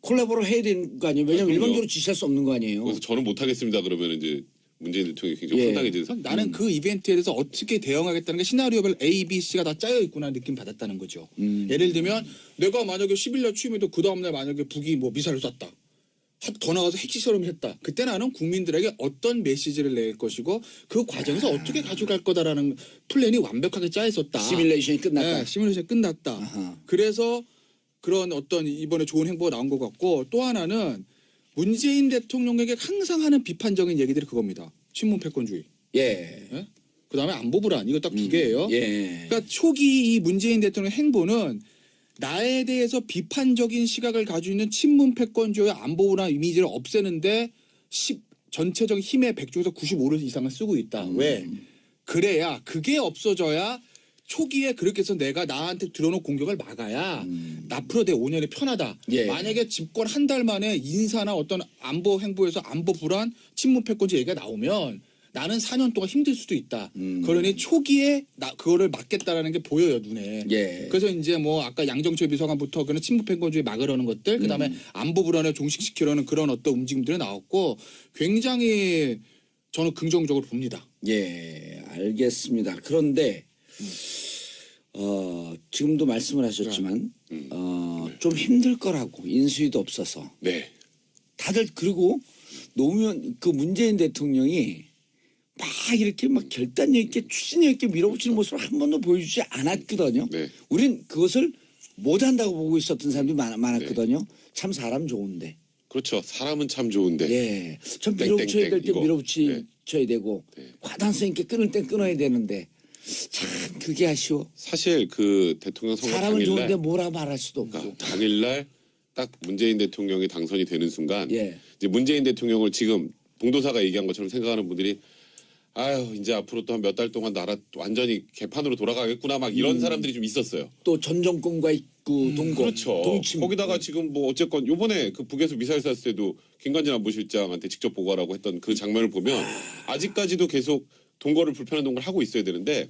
콜라보를 해야 되는 거 아니에요? 왜냐면 그럼요. 일방적으로 지시할 수 없는 거 아니에요? 그래서 저는 못하겠습니다. 그러면 이제 문재인 대통령이 굉장히 예. 황당해지는. 그럼 나는 그 이벤트에 대해서 어떻게 대응하겠다는 게 시나리오별 A, B, C가 다 짜여 있구나 느낌 받았다는 거죠. 예를 들면 내가 만약에 10일날 취임해도 그 다음날 만약에 북이 뭐 미사를 쐈다. 더 나가서 핵시 실험을 했다. 그때 나는 국민들에게 어떤 메시지를 낼 것이고 그 과정에서 어떻게 가져갈 거다라는 플랜이 완벽하게 짜여 있었다. 시뮬레이션이 끝났다. 네, 시뮬레이션이 끝났다. 아하. 그래서 그런 어떤 이번에 좋은 행보가 나온 것 같고 또 하나는 문재인 대통령에게 항상 하는 비판적인 얘기들이 그겁니다. 친문 패권주의. 예. 예? 그다음에 안보 불안. 이거 딱 두 개예요. 예. 그러니까 초기 이 문재인 대통령 행보는 나에 대해서 비판적인 시각을 가지고 있는 친문 패권주의 안보 불안 이미지를 없애는데 전체적 힘의 100 중에서 95를 이상을 쓰고 있다. 왜? 그래야 그게 없어져야 초기에 그렇게 해서 내가 나한테 들어오는 공격을 막아야 앞으로 내 5년이 편하다. 예. 만약에 집권 한 달 만에 인사나 어떤 안보 행보에서 안보 불안, 친문 패권주의 얘기가 나오면 나는 4년 동안 힘들 수도 있다. 그러니 초기에 그거를 막겠다라는 게 보여요 눈에. 예. 그래서 이제 뭐 아까 양정철 비서관부터 그런 친문 패권주의 막으려는 것들, 그다음에 안보 불안을 종식시키려는 그런 어떤 움직임들이 나왔고 굉장히 저는 긍정적으로 봅니다. 예, 알겠습니다. 그런데 지금도 말씀을 하셨지만 좀 힘들 거라고 인수위도 없어서 네. 다들 그리고 노무현 그 문재인 대통령이 막 이렇게 막 결단력 있게 추진력 있게 밀어붙이는 모습을 한 번도 보여주지 않았거든요. 네. 우린 그것을 못한다고 보고 있었던 사람들이 많았거든요. 참 사람 좋은데. 그렇죠. 사람은 참 좋은데. 예, 전 땡땡땡 밀어붙여야 될 때 이거. 밀어붙여야 되고 네. 과단성 있게 끊을 땐 끊어야 되는데 참 그게 아쉬워. 사실 그 대통령 선거 사람은 당일날 좋은데 뭐라 말할 수도 없고. 그러니까 당일날 딱 문재인 대통령이 당선이 되는 순간 예. 이제 문재인 대통령을 지금 봉도사가 얘기한 것처럼 생각하는 분들이 아유 이제 앞으로 또 한 몇 달 동안 나라 완전히 개판으로 돌아가겠구나 막 이런 사람들이 좀 있었어요. 또 전 정권과의 그 동거, 그렇죠. 동침. 거기다가 지금 뭐 어쨌건 요번에 그 북에서 미사일 쐈을 때도 김관진 안보실장한테 직접 보고하라고 했던 그 장면을 보면 아직까지도 계속 동거를 불편한 동거를 하고 있어야 되는데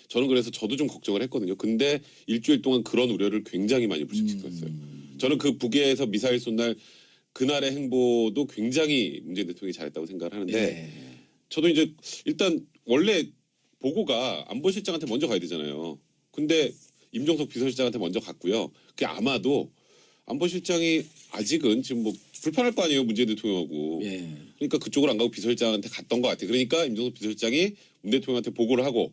저는 그래서 저도 좀 걱정을 했거든요. 근데 일주일 동안 그런 우려를 굉장히 많이 불식시켰어요. 저는 그 북에서 미사일 쏜 날 그날의 행보도 굉장히 문재인 대통령이 잘했다고 생각을 하는데 예. 저도 이제 일단 원래 보고가 안보실장한테 먼저 가야 되잖아요. 근데 임종석 비서실장한테 먼저 갔고요. 그게 아마도 안보실장이 아직은 지금 뭐 불편할 거 아니에요. 문재인 대통령하고. 예. 그러니까 그쪽으로 안 가고 비서실장한테 갔던 것 같아요. 그러니까 임종석 비서실장이 문 대통령한테 보고를 하고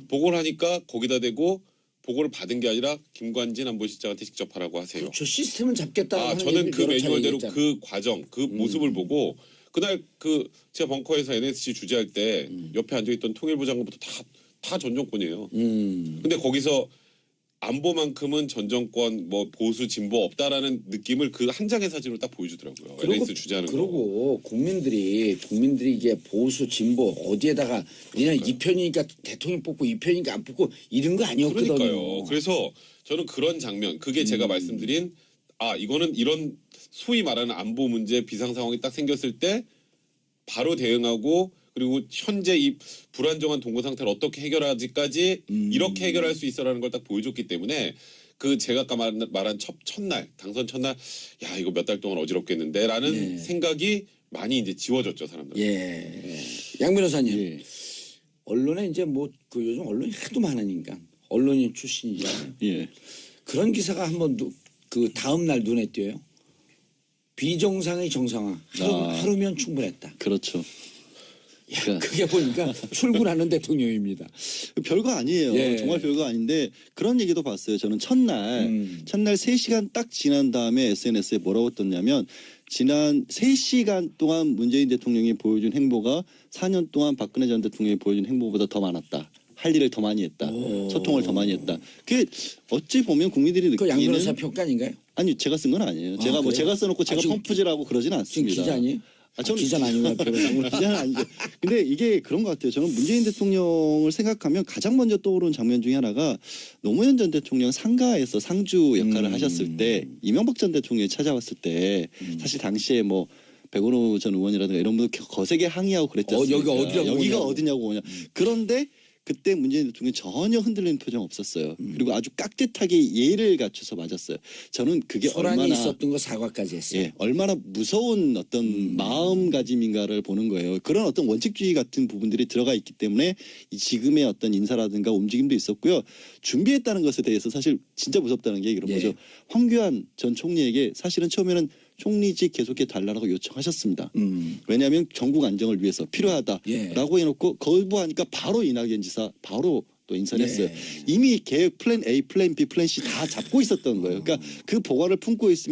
보고를 하니까 거기다 대고 보고를 받은 게 아니라 김관진 안보실장한테 직접 하라고 하세요. 저 시스템은 잡겠다. 아, 저는 그 매뉴얼대로 그 과정, 그 모습을 보고 그날 그 제가 벙커에서 NSC 주재할 때 옆에 앉아있던 통일부 장관부터 다 전 정권이에요. 근데 거기서 안보만큼은 전 정권 뭐 보수 진보 없다라는 느낌을 그 한 장의 사진으로 딱 보여주더라고요. NSC 주재하는 거. 그리고 국민들이 이게 보수 진보 어디에다가 그냥 이 편이니까 대통령 뽑고 이 편이니까 안 뽑고 이런 거 아니었거든요. 그러니까요. 그래서 저는 그런 장면, 그게 제가 말씀드린 이거는 이런 소위 말하는 안보 문제 비상 상황이 딱 생겼을 때 바로 대응하고 그리고 현재 이 불안정한 동거 상태를 어떻게 해결하지까지 이렇게 해결할 수 있어라는 걸 딱 보여줬기 때문에 그 제가 아까 말한 첫날 당선 첫날 야 이거 몇 달 동안 어지럽겠는데라는 생각이 많이 이제 지워졌죠 사람들. 예. 양 변호사님. 예. 언론에 이제 뭐 그 요즘 언론이 하도 많으니까 언론인 출신이잖아요. 예. 그런 기사가 한번 그 다음 날 눈에 띄어요. 비정상의 정상화. 하루면 충분했다. 그렇죠. 그러니까 그게 보니까 출근하는 대통령입니다. 별거 아니에요. 예. 정말 별거 아닌데 그런 얘기도 봤어요. 저는 첫날 3시간 딱 지난 다음에 SNS에 뭐라고 떴냐면 지난 3시간 동안 문재인 대통령이 보여준 행보가 4년 동안 박근혜 전 대통령이 보여준 행보보다 더 많았다. 할 일을 더 많이 했다. 소통을 더 많이 했다. 그게 어찌 보면 국민들이 그 양 느끼는 변호사 평가 아닌가요? 아니 제가 쓴 건 아니에요. 제가 뭐 그래요? 제가 써놓고 제가 지금 펌프질하고 그러진 지금 않습니다. 기자 아니에요? 저는 기자는 아니고 기자는 아니죠. 근데 이게 그런 것 같아요. 저는 문재인 대통령을 생각하면 가장 먼저 떠오르는 장면 중에 하나가 노무현 전 대통령 상가에서 상주 역할을 하셨을 때 이명박 전 대통령이 찾아왔을 때 사실 당시에 뭐 백원호 전 의원이라든가 이런 분들 거세게 항의하고 그랬지 않습니까? 여기가 어디라고 여기가 오냐고. 어디냐고 오냐. 그런데 그때 문재인 대통령이 전혀 흔들리는 표정 없었어요. 그리고 아주 깍듯하게 예의를 갖춰서 맞았어요. 저는 그게 소란이 얼마나 있었던 거 사과까지 했어요. 예, 얼마나 무서운 어떤 마음가짐인가를 보는 거예요. 그런 어떤 원칙주의 같은 부분들이 들어가 있기 때문에 이 지금의 어떤 인사라든가 움직임도 있었고요. 준비했다는 것에 대해서 사실 진짜 무섭다는 게 이런 예. 거죠. 황교안 전 총리에게 사실은 처음에는 총리직 계속해 달라고 요청하셨습니다. 왜냐하면 전국 안정을 위해서 필요하다라고 해놓고 거부하니까 바로 이낙연 지사 바로 또 인선했어요. 예. 이미 계획 플랜 A, 플랜 B, 플랜 C 다 잡고 있었던 거예요. 그러니까 그 보관을 품고 있으면